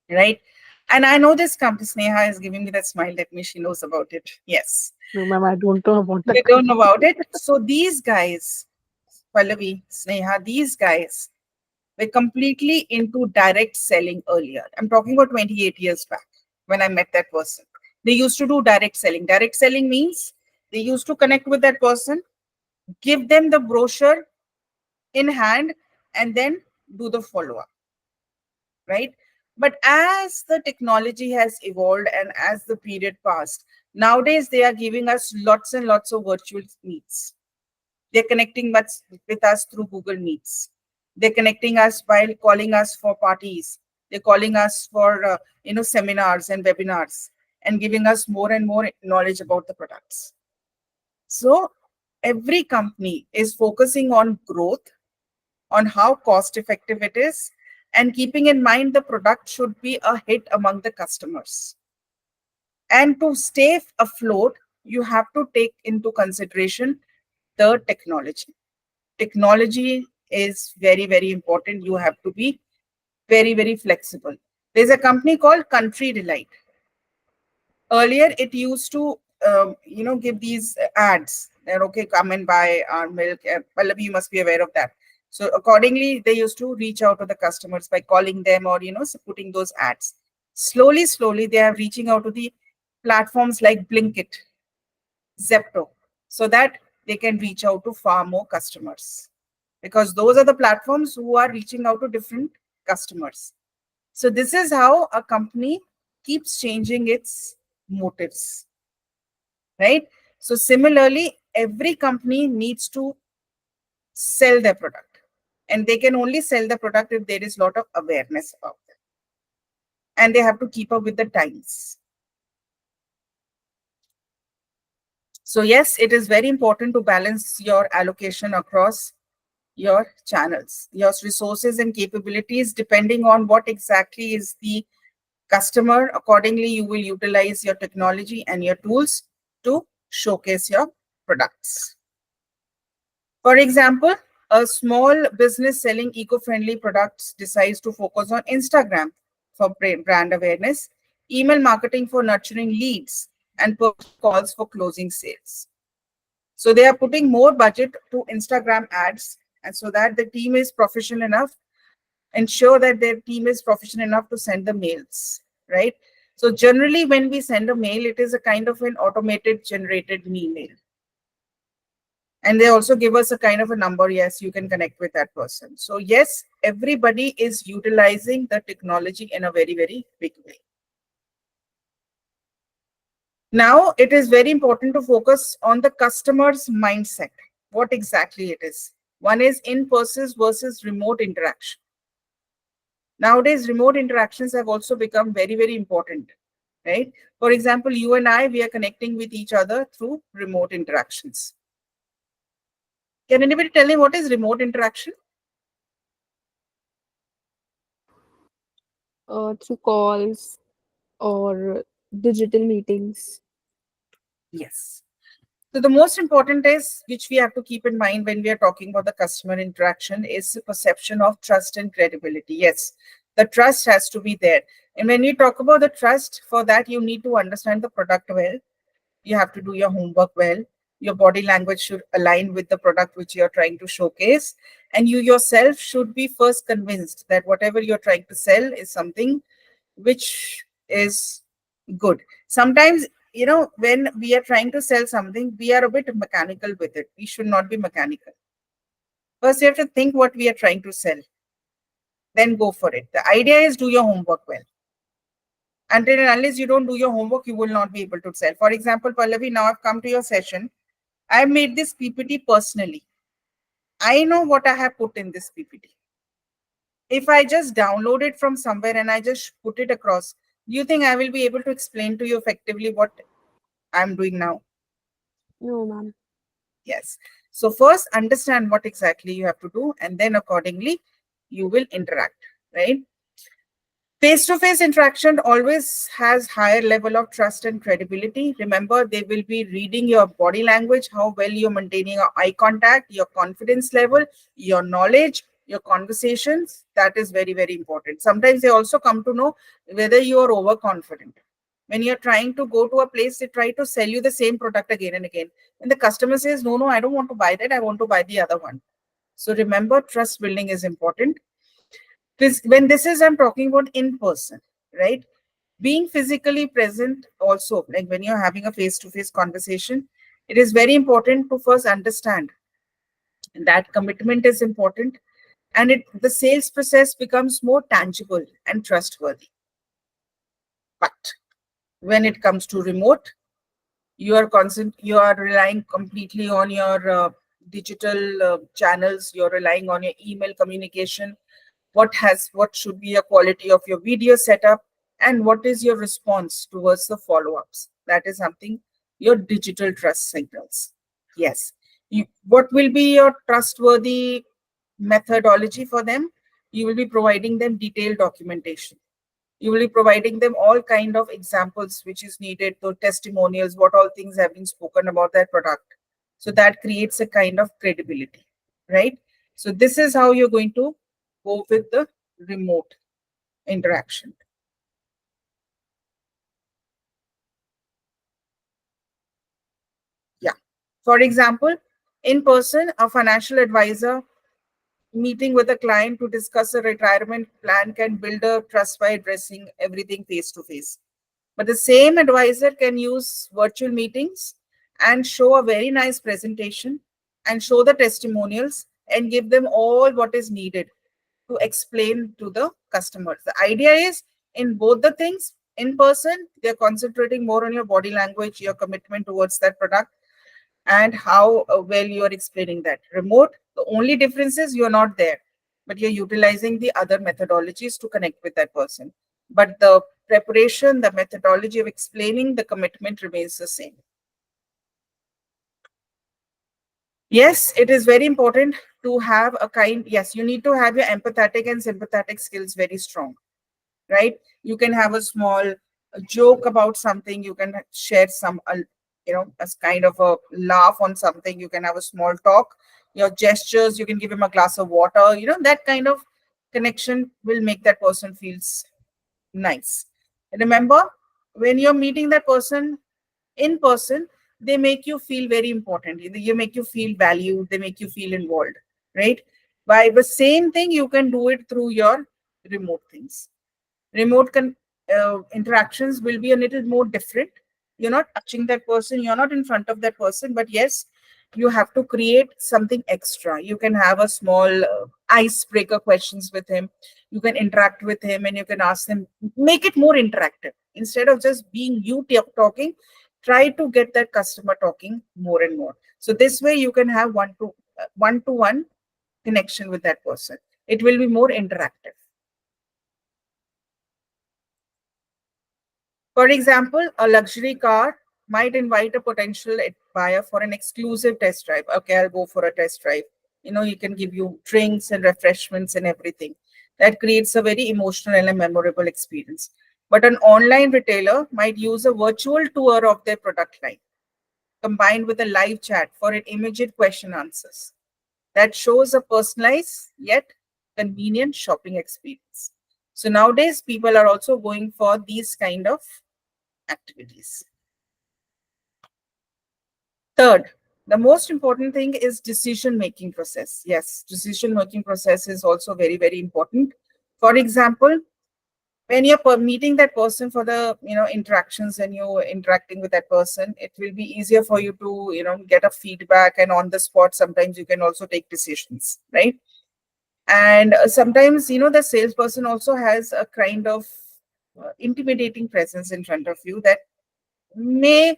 Speaker 2: right? And I know this company, Sneha is giving me that smile. That means she knows about it. Yes.
Speaker 6: No, ma'am, I don't know about
Speaker 2: You
Speaker 6: that
Speaker 2: don't know
Speaker 6: company.
Speaker 2: about it. So these guys, Pallavi, Sneha, these guys were completely into direct selling earlier. I'm talking about 28 years back when I met that person. They used to do direct selling. Direct selling means they used to connect with that person, give them the brochure in hand, and then do the follow up, right? But as the technology has evolved and as the period passed, nowadays they are giving us lots and lots of virtual meets. They're connecting with us through Google Meets. They're connecting us while calling us for parties. They're calling us for seminars and webinars and giving us more and more knowledge about the products. So every company is focusing on growth, on how cost effective it is, and keeping in mind the product should be a hit among the customers. And to stay afloat, you have to take into consideration the technology. Technology is very, very important. You have to be very, very flexible. There's a company called Country Delight. Earlier, it used to, give these ads that, okay, come and buy our milk. Pallavi, you must be aware of that. So accordingly, they used to reach out to the customers by calling them or, putting those ads. Slowly, they are reaching out to the platforms like Blinkit, Zepto, so that they can reach out to far more customers. Because those are the platforms who are reaching out to different customers. So this is how a company keeps changing its motives, right? So similarly, every company needs to sell their product, and they can only sell the product if there is a lot of awareness about it, and they have to keep up with the times. So yes, it is very important to balance your allocation across your channels, your resources and capabilities, depending on what exactly is the customer. Accordingly, you will utilize your technology and your tools to showcase your products. For example, a small business selling eco-friendly products decides to focus on Instagram for brand awareness, email marketing for nurturing leads, and purchase calls for closing sales. So they are putting more budget to Instagram ads, and so that the team is professional enough, ensure that their team is professional enough to send the mails, right? So generally, when we send a mail, it is a kind of an automated generated email. And they also give us a kind of a number. Yes, you can connect with that person. So yes, everybody is utilizing the technology in a very big way. Now, it is very important to focus on the customer's mindset, what exactly it is. One is in-person versus remote interaction. Nowadays, remote interactions have also become very important, right? For example, you and I, we are connecting with each other through remote interactions. Can anybody tell me what is remote interaction?
Speaker 7: Through calls or digital meetings.
Speaker 2: Yes. So the most important is, which we have to keep in mind when we are talking about the customer interaction, is the perception of trust and credibility. Yes, the trust has to be there. And when you talk about the trust, for that, you need to understand the product well. You have to do your homework well. Your body language should align with the product which you're trying to showcase. And you yourself should be first convinced that whatever you're trying to sell is something which is good. Sometimes, when we are trying to sell something, we are a bit mechanical with it. We should not be mechanical. First, you have to think what we are trying to sell, then go for it. The idea is do your homework well. Until and unless you don't do your homework, you will not be able to sell. For example, Pallavi, now I've come to your session. I made this PPT personally. I know what I have put in this PPT. If I just download it from somewhere and I just put it across, do you think I will be able to explain to you effectively what I'm doing now?
Speaker 7: No, ma'am.
Speaker 2: Yes. So first understand what exactly you have to do, and then accordingly you will interact, right? Face-to-face interaction always has higher level of trust and credibility. Remember, they will be reading your body language, how well you're maintaining your eye contact, your confidence level, your knowledge, your conversations. That is very important. Sometimes they also come to know whether you are overconfident. When you're trying to go to a place, they try to sell you the same product again and again. And the customer says, no, I don't want to buy that. I want to buy the other one. So remember, trust building is important. When this is, I'm talking about in person, right? Being physically present also, like when you're having a face-to-face conversation, it is very important to first understand that commitment is important, and the sales process becomes more tangible and trustworthy. But when it comes to remote, you are relying completely on your digital channels. You're relying on your email communication. What should be your quality of your video setup, and what is your response towards the follow-ups? That is something your digital trust signals. Yes. What will be your trustworthy methodology for them? You will be providing them detailed documentation. You will be providing them all kind of examples which is needed, the testimonials, what all things have been spoken about that product. So that creates a kind of credibility, right? So this is how you're going to go with the remote interaction. Yeah. For example, in person, a financial advisor meeting with a client to discuss a retirement plan can build a trust by addressing everything face to face. But the same advisor can use virtual meetings and show a very nice presentation and show the testimonials and give them all what is needed to explain to the customers. The idea is in both the things, in person, they're concentrating more on your body language, your commitment towards that product, and how well you are explaining that. Remote, the only difference is you're not there, but you're utilizing the other methodologies to connect with that person. But the preparation, the methodology of explaining the commitment remains the same. Yes, it is very important to have a yes, you need to have your empathetic and sympathetic skills very strong, right? You can have a small joke about something, you can share some as kind of a laugh on something, you can have a small talk, your gestures, you can give him a glass of water, that kind of connection will make that person feels nice. Remember, when you're meeting that person in person, they make you feel very important, you make you feel valued, they make you feel involved, right? By the same thing, you can do it through your remote things. Remote interactions will be a little more different. You're not touching that person, you're not in front of that person, but yes, you have to create something extra. You can have a small icebreaker questions with him, you can interact with him, and you can ask him, make it more interactive. Instead of just being you talking, try to get that customer talking more and more. So this way you can have one-to-one connection with that person. It will be more interactive. For example, a luxury car might invite a potential buyer for an exclusive test drive. Okay, I'll go for a test drive. You can give you drinks and refreshments and everything. That creates a very emotional and a memorable experience. But an online retailer might use a virtual tour of their product line combined with a live chat for an immediate question answers. That shows a personalized yet convenient shopping experience. So nowadays, people are also going for these kind of activities. Third, the most important thing is decision-making process. Yes, decision-making process is also very, very important. For example, when you're meeting that person for the interactions and you're interacting with that person, it will be easier for you to get a feedback, and on the spot sometimes you can also take decisions, right? And sometimes the salesperson also has a kind of intimidating presence in front of you that may,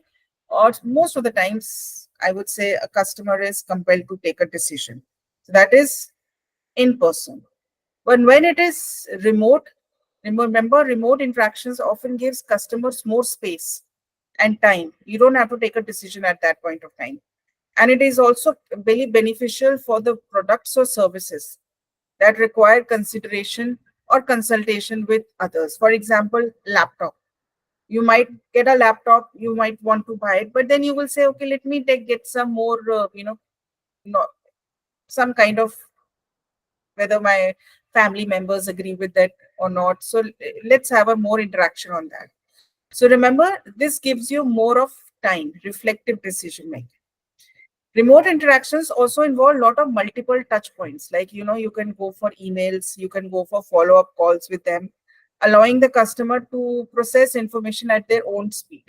Speaker 2: or most of the times, I would say a customer is compelled to take a decision. So that is in person. But when it is remote, remember, remote interactions often gives customers more space and time. You don't have to take a decision at that point of time. And it is also very beneficial for the products or services that require consideration or consultation with others. For example, laptop. You might get a laptop, you might want to buy it, but then you will say, okay, let me get some more, no, some kind of, whether my family members agree with that or not. So let's have a more interaction on that. So remember, this gives you more of time, reflective decision making. Remote interactions also involve a lot of multiple touch points. Like, you can go for emails, you can go for follow-up calls with them, allowing the customer to process information at their own speed.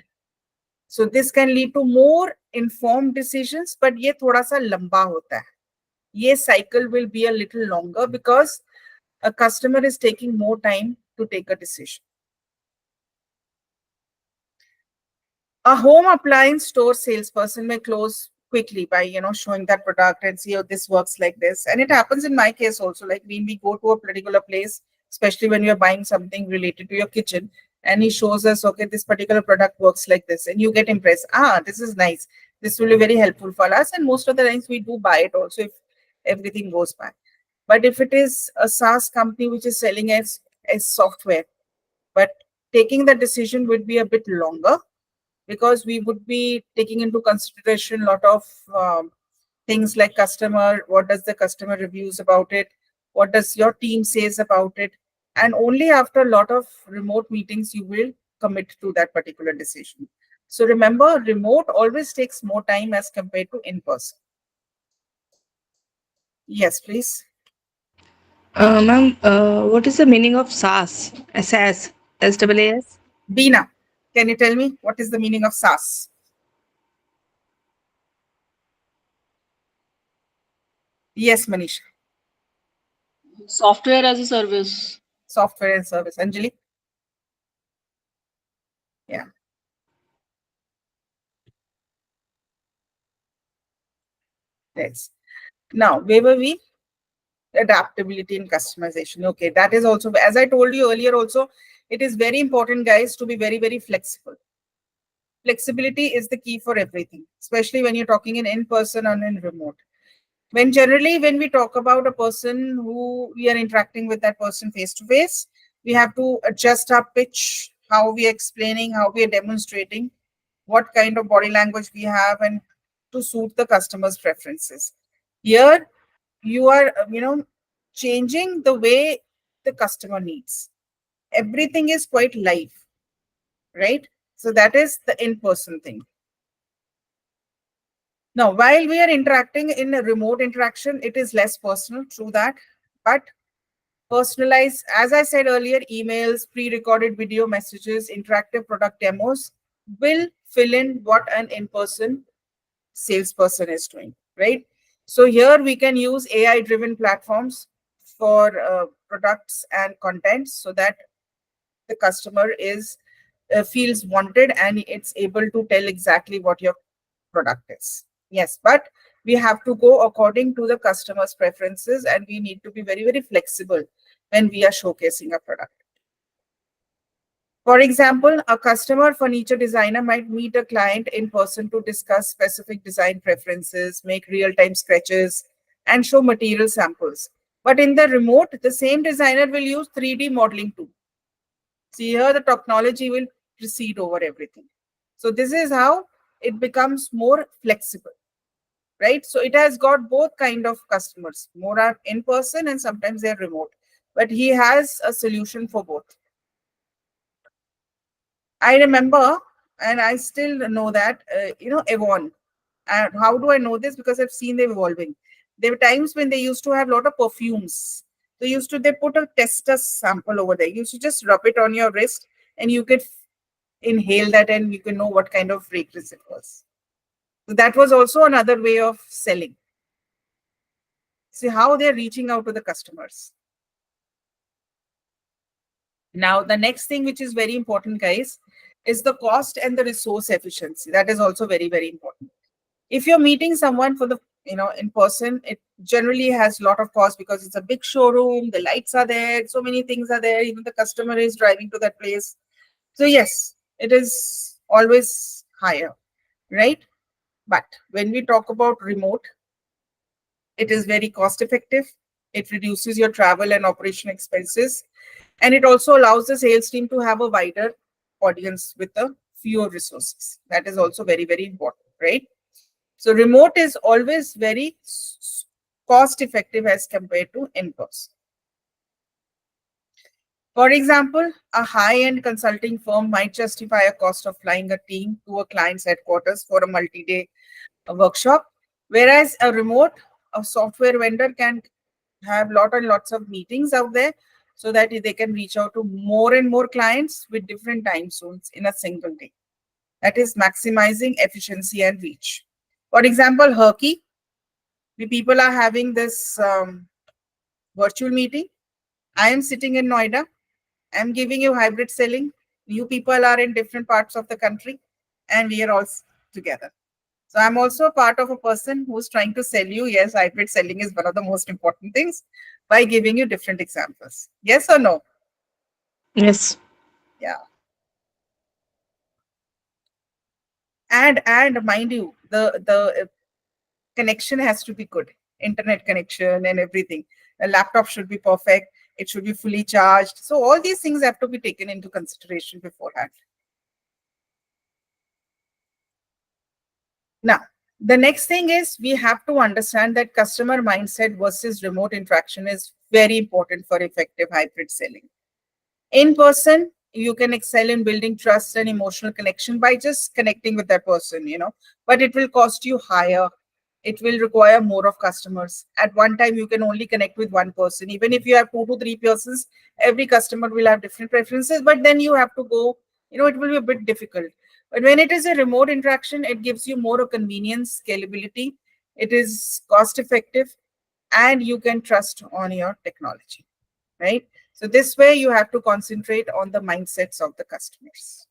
Speaker 2: So this can lead to more informed decisions, but ये थोड़ा सा लंबा होता है. ये cycle will be a little longer because a customer is taking more time to take a decision. A home appliance store salesperson may close quickly by showing that product and see how this works like this. And it happens in my case also, like when we go to a particular place, especially when you're buying something related to your kitchen, and he shows us, okay, this particular product works like this, and you get impressed. This is nice, this will be very helpful for us, and most of the times we do buy it also if everything goes by. But if it is a SaaS company which is selling as software, but taking the decision would be a bit longer, because we would be taking into consideration a lot of things like customer, what does the customer reviews about it, what does your team says about it, and only after a lot of remote meetings you will commit to that particular decision. So remember, remote always takes more time as compared to in person. Yes, please.
Speaker 3: Ma'am, what is the meaning of SAS? SAS, SAAS?
Speaker 2: Dina, can you tell me what is the meaning of SaaS? Yes, Manish.
Speaker 5: Software as a service.
Speaker 2: Software and service. Anjali? Yeah. Yes. Now, where were we? Adaptability and customization. Okay, that is also, as I told you earlier, also, it is very important, guys, to be very, very flexible. Flexibility is the key for everything, especially when you're talking in person or in remote. When we talk about a person who we are interacting with that person face to face, we have to adjust our pitch, how we are explaining, how we are demonstrating, what kind of body language we have, and to suit the customer's preferences. Here, you are, changing the way the customer needs. Everything is quite live, right? So that is the in-person thing. Now, while we are interacting in a remote interaction, it is less personal, true that, but personalized, as I said earlier, emails, pre-recorded video messages, interactive product demos will fill in what an in-person salesperson is doing, right? So here we can use AI-driven platforms for products and content so that the customer is feels wanted and it's able to tell exactly what your product is. Yes, but we have to go according to the customer's preferences and we need to be very, very flexible when we are showcasing a product. For example, a customer furniture designer might meet a client in person to discuss specific design preferences, make real-time sketches, and show material samples. But in the remote, the same designer will use 3D modeling too. See here, the technology will precede over everything. So this is how it becomes more flexible, right? So it has got both kind of customers. More are in person and sometimes they're remote. But he has a solution for both. I remember, and I still know that, Avon. And how do I know this? Because I've seen them evolving. There were times when they used to have a lot of perfumes. They put a tester sample over there. You used to just rub it on your wrist and you could inhale that and you can know what kind of fragrance it was. So that was also another way of selling. See how they're reaching out to the customers. Now, the next thing which is very important, guys, is the cost and the resource efficiency. That is also very, very important. If you're meeting someone for the in person, it generally has a lot of cost because it's a big showroom, the lights are there, so many things are there, even the customer is driving to that place. So yes, it is always higher, right? But when we talk about remote, it is very cost effective. It reduces your travel and operation expenses. And it also allows the sales team to have a wider audience with a fewer resources. That is also very, very important, right? So remote is always very cost effective as compared to in person. For example, a high-end consulting firm might justify a cost of flying a team to a client's headquarters for a multi-day workshop, whereas a software vendor can have lot and lots of meetings out there so that they can reach out to more and more clients with different time zones in a single day. That is maximizing efficiency and reach. For example, Herky, we people are having this virtual meeting. I am sitting in Noida. I'm giving you hybrid selling. You people are in different parts of the country and we are all together. So I'm also a part of a person who's trying to sell you. Yes, hybrid selling is one of the most important things by giving you different examples. Yes or no?
Speaker 3: Yes.
Speaker 2: Yeah. And mind you, the connection has to be good. Internet connection and everything. A laptop should be perfect. It should be fully charged. So all these things have to be taken into consideration beforehand. Now, the next thing is we have to understand that customer mindset versus remote interaction is very important for effective hybrid selling. In person, you can excel in building trust and emotional connection by just connecting with that person, but it will cost you higher it will require more of customers. At one time, you can only connect with one person. Even if you have 2 to 3 persons, every customer will have different preferences, but then you have to go, it will be a bit difficult. But when it is a remote interaction, it gives you more of convenience, scalability, it is cost effective, and you can trust on your technology, right? So this way you have to concentrate on the mindsets of the customers.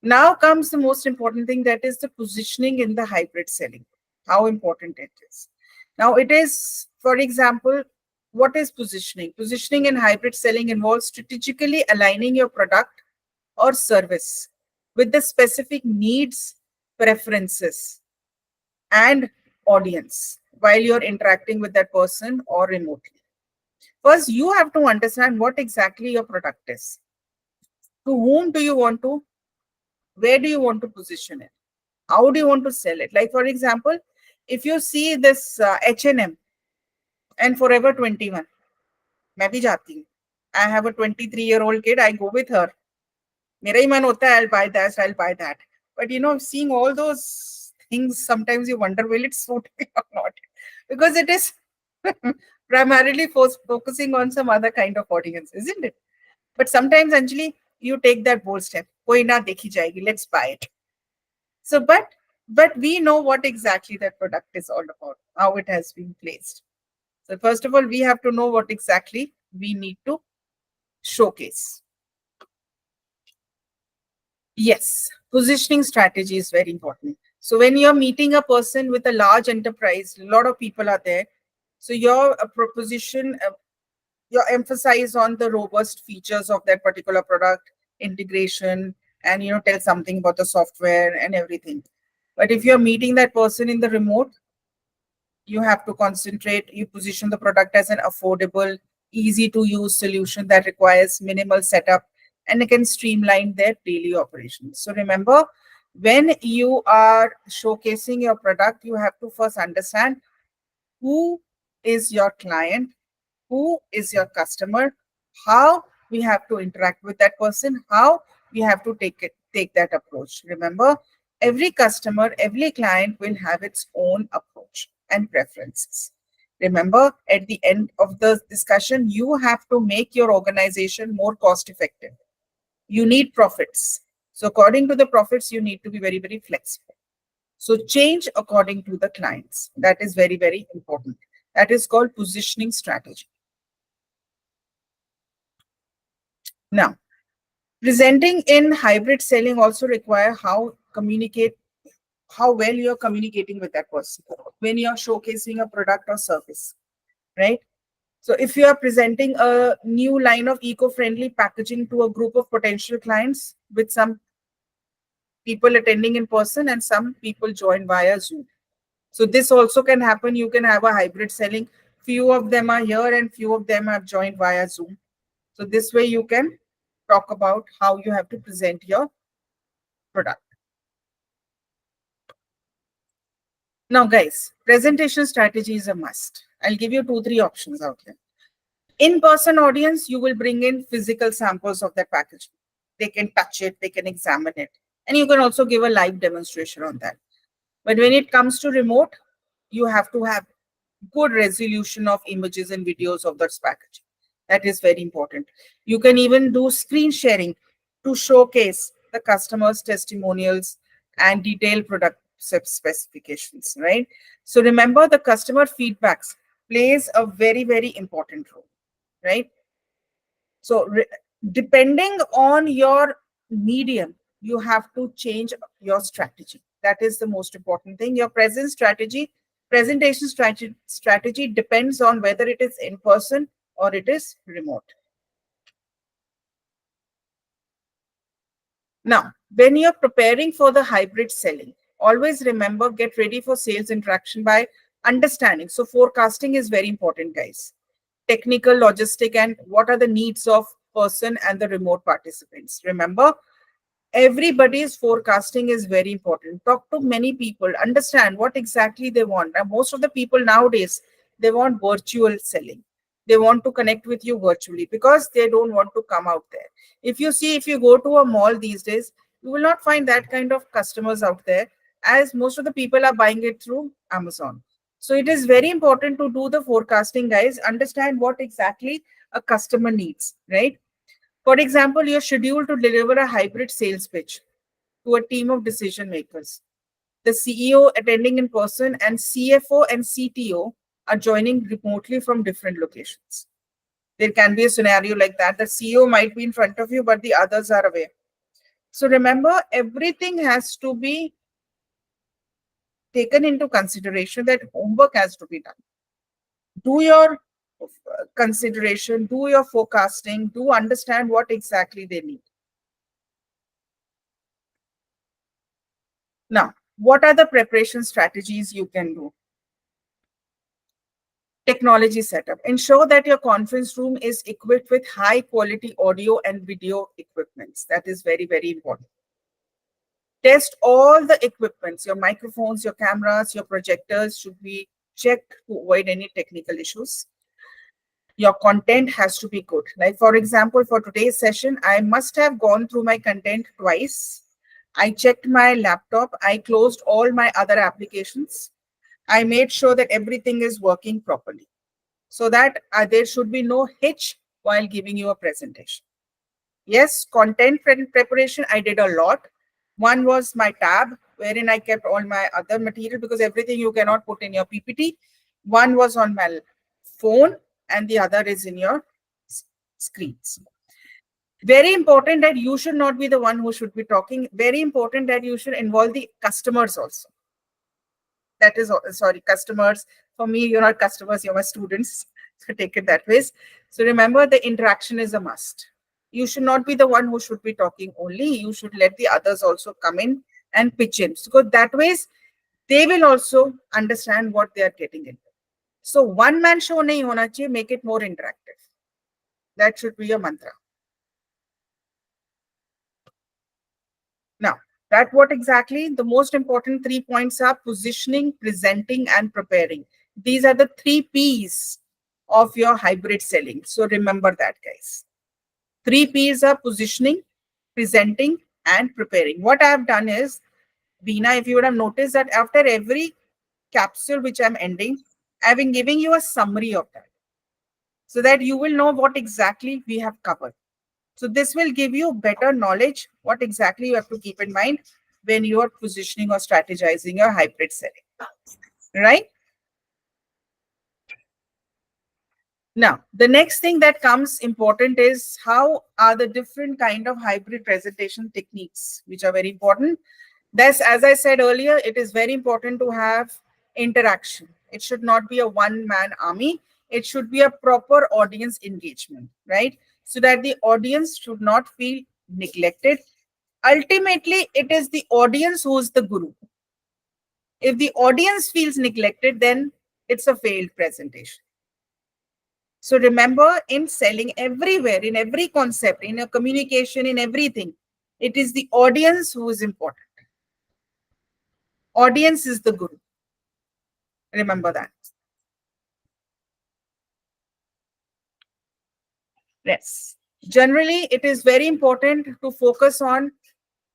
Speaker 2: Now comes the most important thing, that is the positioning in the hybrid selling, how important it is. Now it is, for example, what is positioning? Positioning in hybrid selling involves strategically aligning your product or service with the specific needs, preferences, and audience while you're interacting with that person or remotely. First, you have to understand what exactly your product is. To whom do you want to, where do you want to position it? How do you want to sell it? Like, for example, if you see this H&M and Forever 21, मैं भी जाती हूँ. I have a 23-year-old kid, I go with her. मेरा ही मन होता है, I'll buy this, I'll buy that. But seeing all those things, sometimes you wonder, will it suit me or not? Because it is primarily focusing on some other kind of audience, isn't it? But sometimes, Anjali, you take that bold step. Koi na dekhi jayegi, let's buy it. So, but we know what exactly that product is all about, how it has been placed. So first of all, we have to know what exactly we need to showcase. Yes, positioning strategy is very important. So when you're meeting a person with a large enterprise, a lot of people are there. So your proposition, your emphasis on the robust features of that particular product, integration, and tell something about the software and everything. But if you're meeting that person in the remote, you have to concentrate, you position the product as an affordable, easy to use solution that requires minimal setup and it can streamline their daily operations. So remember, when you are showcasing your product, you have to first understand who is your client, who is your customer, how we have to interact with that person, how we have to take that approach. Remember, every customer, every client will have its own approach and preferences. Remember, at the end of the discussion, you have to make your organization more cost effective. You need profits. So according to the profits, you need to be very, very flexible. So change according to the clients. That is very, very important. That is called positioning strategy. Now, presenting in hybrid selling also require how well you're communicating with that person when you're showcasing a product or service, right? So if you are presenting a new line of eco-friendly packaging to a group of potential clients, with some people attending in person and some people join via Zoom. So this also can happen. You can have a hybrid selling. Few of them are here and few of them have joined via Zoom. So this way you can talk about how you have to present your product. Now, guys, presentation strategy is a must. I'll give you 2-3 options out here. In-person audience, you will bring in physical samples of that package. They can touch it, they can examine it, and you can also give a live demonstration on that. But when it comes to remote, you have to have good resolution of images and videos of that package. That is very important. You can even do screen sharing to showcase the customer's testimonials and detailed product specifications, right? So remember, the customer feedbacks plays a very, very important role, right? So depending on your medium, you have to change your strategy. That is the most important thing. Your presentation strategy depends on whether it is in person or it is remote. Now, when you're preparing for the hybrid selling, always remember, get ready for sales interaction by understanding. So forecasting is very important, guys. Technical, logistic, and what are the needs of person and the remote participants. Remember, everybody's forecasting is very important. Talk to many people, understand what exactly they want. And most of the people nowadays, they want virtual selling. They want to connect with you virtually because they don't want to come out there. If you go to a mall these days, you will not find that kind of customers out there. as most of the people are buying it through Amazon. So it is very important to do the forecasting, guys. Understand what exactly a customer needs, right? For example, you're scheduled to deliver a hybrid sales pitch to a team of decision makers. The CEO attending in person and CFO and CTO are joining remotely from different locations. There can be a scenario like that. The CEO might be in front of you, but the others are away. So remember, everything has to be taken into consideration, that homework has to be done. Do your consideration, do your forecasting, do understand what exactly they need. Now, what are the preparation strategies you can do? Technology setup. Ensure that your conference room is equipped with high quality audio and video equipments. That is very, very important. Test all the equipments, your microphones, your cameras, your projectors should be checked to avoid any technical issues. Your content has to be good. Like, for example, for today's session, I must have gone through my content twice. I checked my laptop. I closed all my other applications. I made sure that everything is working properly so that there should be no hitch while giving you a presentation. Yes, content preparation, I did a lot. One was my tab, wherein I kept all my other material because everything you cannot put in your PPT. One was on my phone and the other is in your screens. Very important that you should not be the one who should be talking. Very important that you should involve the customers also. That is, sorry, customers. For me, you're not customers, you're my students. So take it that way. So remember, the interaction is a must. You should not be the one who should be talking only. You should let the others also come in and pitch in. So that ways, they will also understand what they are getting into. So one man show nahi hona chahiye, make it more interactive. That should be your mantra. Now, that what exactly? The most important 3 points are positioning, presenting, and preparing. These are the 3 P's of your hybrid selling. So remember that, guys. 3 P's are positioning, presenting, and preparing. What I have done is, Beena, if you would have noticed that after every capsule which I'm ending, I've been giving you a summary of that so that you will know what exactly we have covered. So this will give you better knowledge what exactly you have to keep in mind when you are positioning or strategizing your hybrid selling, right? Now, the next thing that comes important is how are the different kind of hybrid presentation techniques, which are very important. Thus, as I said earlier, it is very important to have interaction. It should not be a one-man army. It should be a proper audience engagement, right? So that the audience should not feel neglected. Ultimately, it is the audience who is the guru. If the audience feels neglected, then it's a failed presentation. So remember, in selling everywhere, in every concept, in a communication, in everything, it is the audience who is important. Audience is the guru. Remember that. Yes. Generally, it is very important to focus on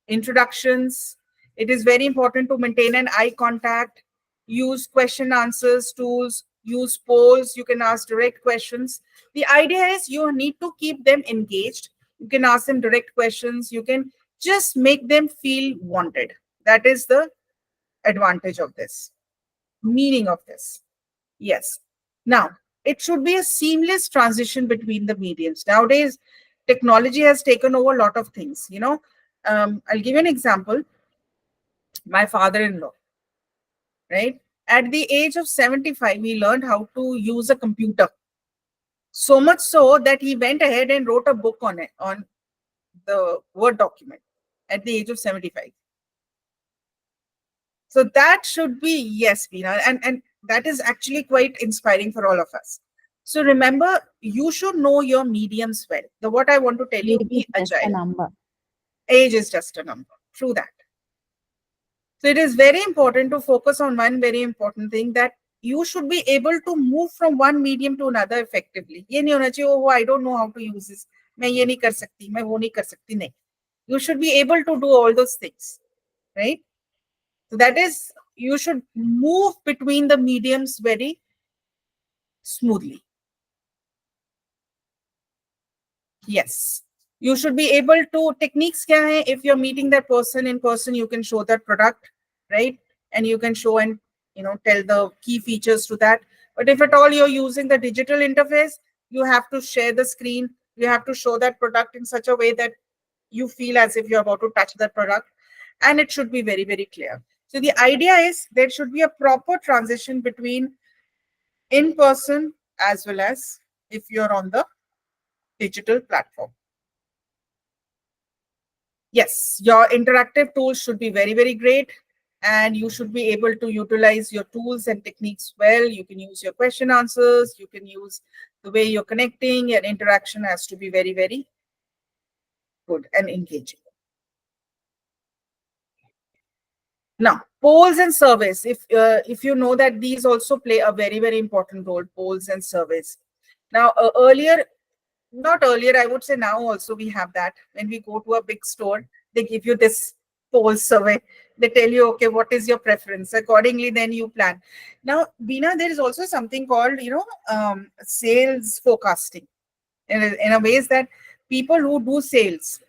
Speaker 2: introductions. It is very important to maintain an eye contact, use question answers tools, use polls. You can ask direct questions. The idea is you need to keep them engaged. You can ask them direct questions. You can just make them feel wanted. That is the advantage of this, meaning of this. Yes. Now, it should be a seamless transition between the mediums. Nowadays, technology has taken over a lot of things. I'll give you an example. My father-in-law, right? At the age of 75, he learned how to use a computer. So much so that he went ahead and wrote a book on it, on the Word document at the age of 75. So that should be, yes, Veena, and that is actually quite inspiring for all of us. So remember, you should know your mediums well. The what I want to tell you,
Speaker 4: Age
Speaker 2: be
Speaker 4: is just a
Speaker 2: agile.
Speaker 4: number.
Speaker 2: Age is just a number. True that. So it is very important to focus on one very important thing, that you should be able to move from one medium to another effectively. ये नहीं होना चाहिए, oh, I don't know how to use this. मैं ये नहीं कर सकती, मैं वो नहीं कर सकती, नहीं. You should be able to do all those things, right? So that is, you should move between the mediums very smoothly. Yes. You should be able to, techniques kya hai? If you're meeting that person in person, you can show that product, right? And you can show and, tell the key features to that. But if at all you're using the digital interface, you have to share the screen. You have to show that product in such a way that you feel as if you're about to touch that product. And it should be very, very clear. So the idea is there should be a proper transition between in person as well as if you're on the digital platform. Yes, your interactive tools should be very, very great. And you should be able to utilize your tools and techniques well. You can use your question answers. You can use the way you're connecting. Your interaction has to be very, very good and engaging. Now, polls and surveys. If you know that these also play a very, very important role, polls and surveys. Now, not earlier, I would say now also we have that. When we go to a big store, they give you this poll survey. They tell you, okay, what is your preference? Accordingly, then you plan. Now, Beena, there is also something called, sales forecasting. In a ways that people who do sales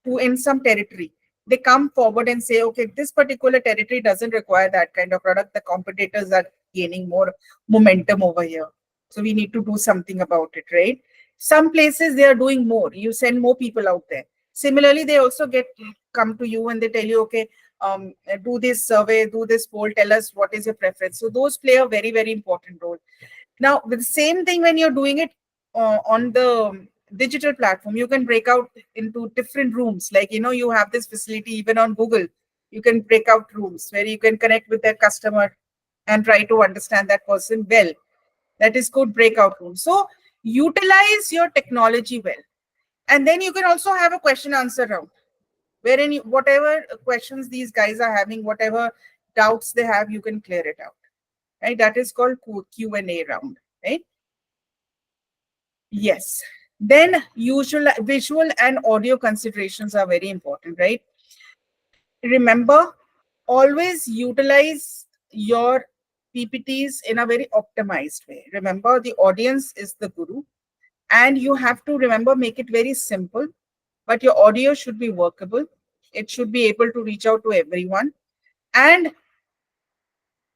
Speaker 2: who in some territory, they come forward and say, okay, this particular territory doesn't require that kind of product. The competitors are gaining more momentum over here. So we need to do something about it, right? Some places they are doing more. You send more people out there. Similarly, they also come to you and they tell you, okay, do this survey, do this poll, tell us what is your preference. So those play a very, very important role. Now, with the same thing, when you're doing it on the digital platform, you can break out into different rooms. Like, you have this facility even on Google. You can break out rooms where you can connect with that customer and try to understand that person well. That is called breakout room. So utilize your technology well. And then you can also have a question answer round wherein whatever questions these guys are having, whatever doubts they have, you can clear it out. Right? That is called Q&A round. Right? Yes. Then visual and audio considerations are very important, right? Remember, always utilize your PPTs in a very optimized way. Remember, the audience is the guru, and you have to remember, make it very simple, but your audio should be workable. It should be able to reach out to everyone, and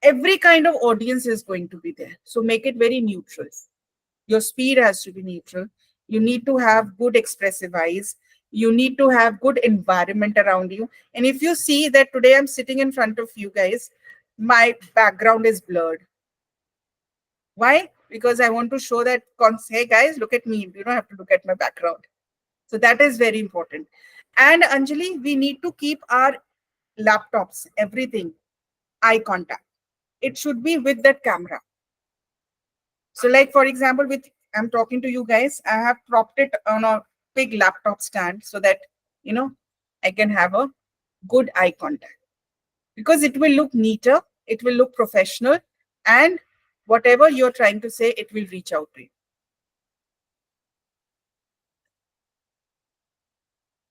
Speaker 2: every kind of audience is going to be there. So make it very neutral. Your speed has to be neutral. You need to have good expressive eyes. You need to have good environment around you. And if you see that today I'm sitting in front of you guys, my background is blurred. Why? Because I want to show that, hey guys, look at me. You don't have to look at my background. So that is very important. And Anjali, we need to keep our laptops, everything, eye contact. It should be with that camera. So like, for example, I'm talking to you guys, I have propped it on a big laptop stand so that, I can have a good eye contact because it will look neater, it will look professional, and whatever you're trying to say, it will reach out to you.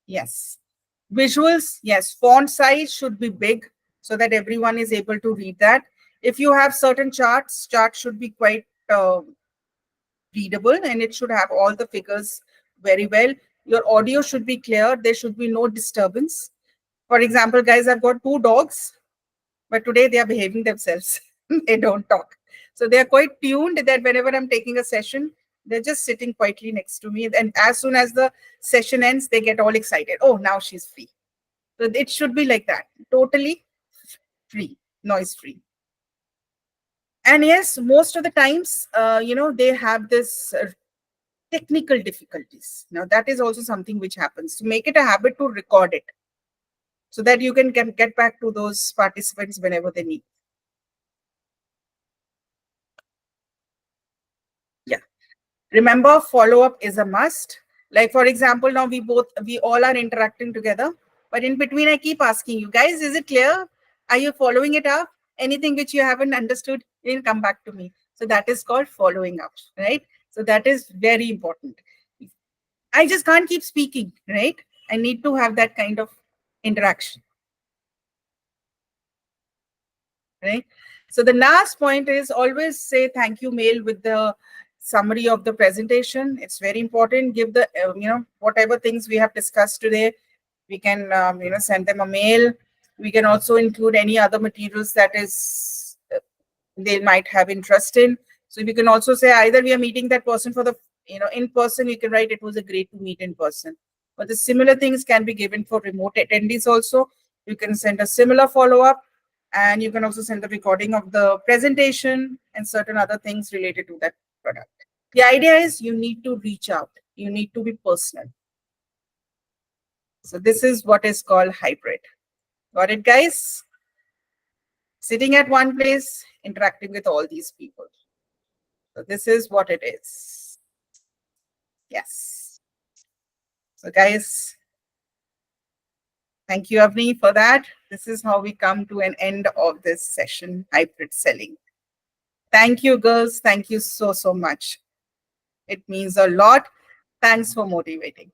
Speaker 2: Yes. Visuals, yes. Font size should be big so that everyone is able to read that. If you have certain charts should be quite readable, and it should have all the figures very well. Your audio should be clear. There should be no disturbance. For example, guys, I've got two dogs, but today they are behaving themselves. They don't talk. So they are quite tuned that whenever I'm taking a session, they're just sitting quietly next to me. And as soon as the session ends, they get all excited. Oh, now she's free. So it should be like that. Totally free, noise free. And yes, most of the times, they have this technical difficulties. Now, that is also something which happens. To make it a habit to record it so that you can get back to those participants whenever they need. Yeah. Remember, follow-up is a must. Like, for example, now we all are interacting together, but in between, I keep asking you guys, is it clear? Are you following it up? Anything which you haven't understood, then come back to me. So that is called following up, right? So that is very important. I just can't keep speaking, right? I need to have that kind of interaction. right? So the last point is always say thank you mail with the summary of the presentation. It's very important. Give the whatever things we have discussed today, we can send them a mail. We can also include any other materials that is they might have interest in. So you can also say either we are meeting that person for the in person. You can write it was a great to meet in person. But the similar things can be given for remote attendees also. You can send a similar follow up, and you can also send the recording of the presentation and certain other things related to that product. The idea is you need to reach out. You need to be personal. So this is what is called hybrid. Got it, guys? Sitting at one place, interacting with all these people. So this is what it is. Yes. So guys, thank you, Avni, for that. This is how we come to an end of this session, hybrid selling. Thank you, girls. Thank you so, so much. It means a lot. Thanks for motivating.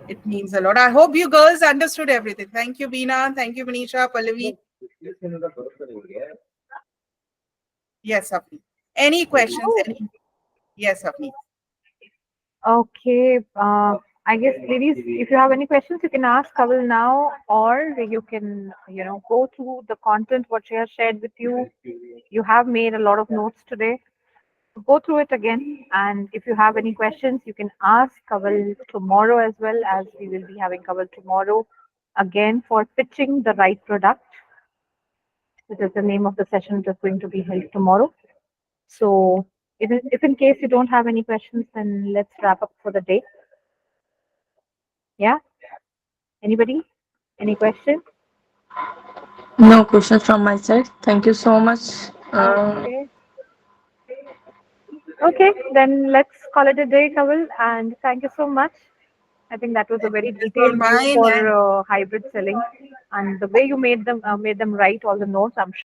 Speaker 2: It means a lot. I hope you girls understood everything. Thank you, Beena. Thank you, Manisha, Pallavi. Yes, Avni. Any questions? Yes, Avni.
Speaker 1: Okay. I guess, ladies, if you have any questions, you can ask Kawal now, or you can, go through the content what she has shared with you. You have made a lot of notes today. Go through it again, and if you have any questions, you can ask Kawal tomorrow as well, as we will be having Kawal tomorrow again for pitching the right product. This is the name of the session that is going to be held tomorrow. So, if in case you don't have any questions, then let's wrap up for the day. Yeah. Anybody? Any question?
Speaker 3: No questions from my side. Thank you so much.
Speaker 1: Okay. Okay, then let's call it a day, Kawal, and thank you so much. I think that was a very
Speaker 2: It's all
Speaker 1: detailed view
Speaker 2: mine.
Speaker 1: for
Speaker 2: And
Speaker 1: hybrid selling, and the way you made them right all the notes. I'm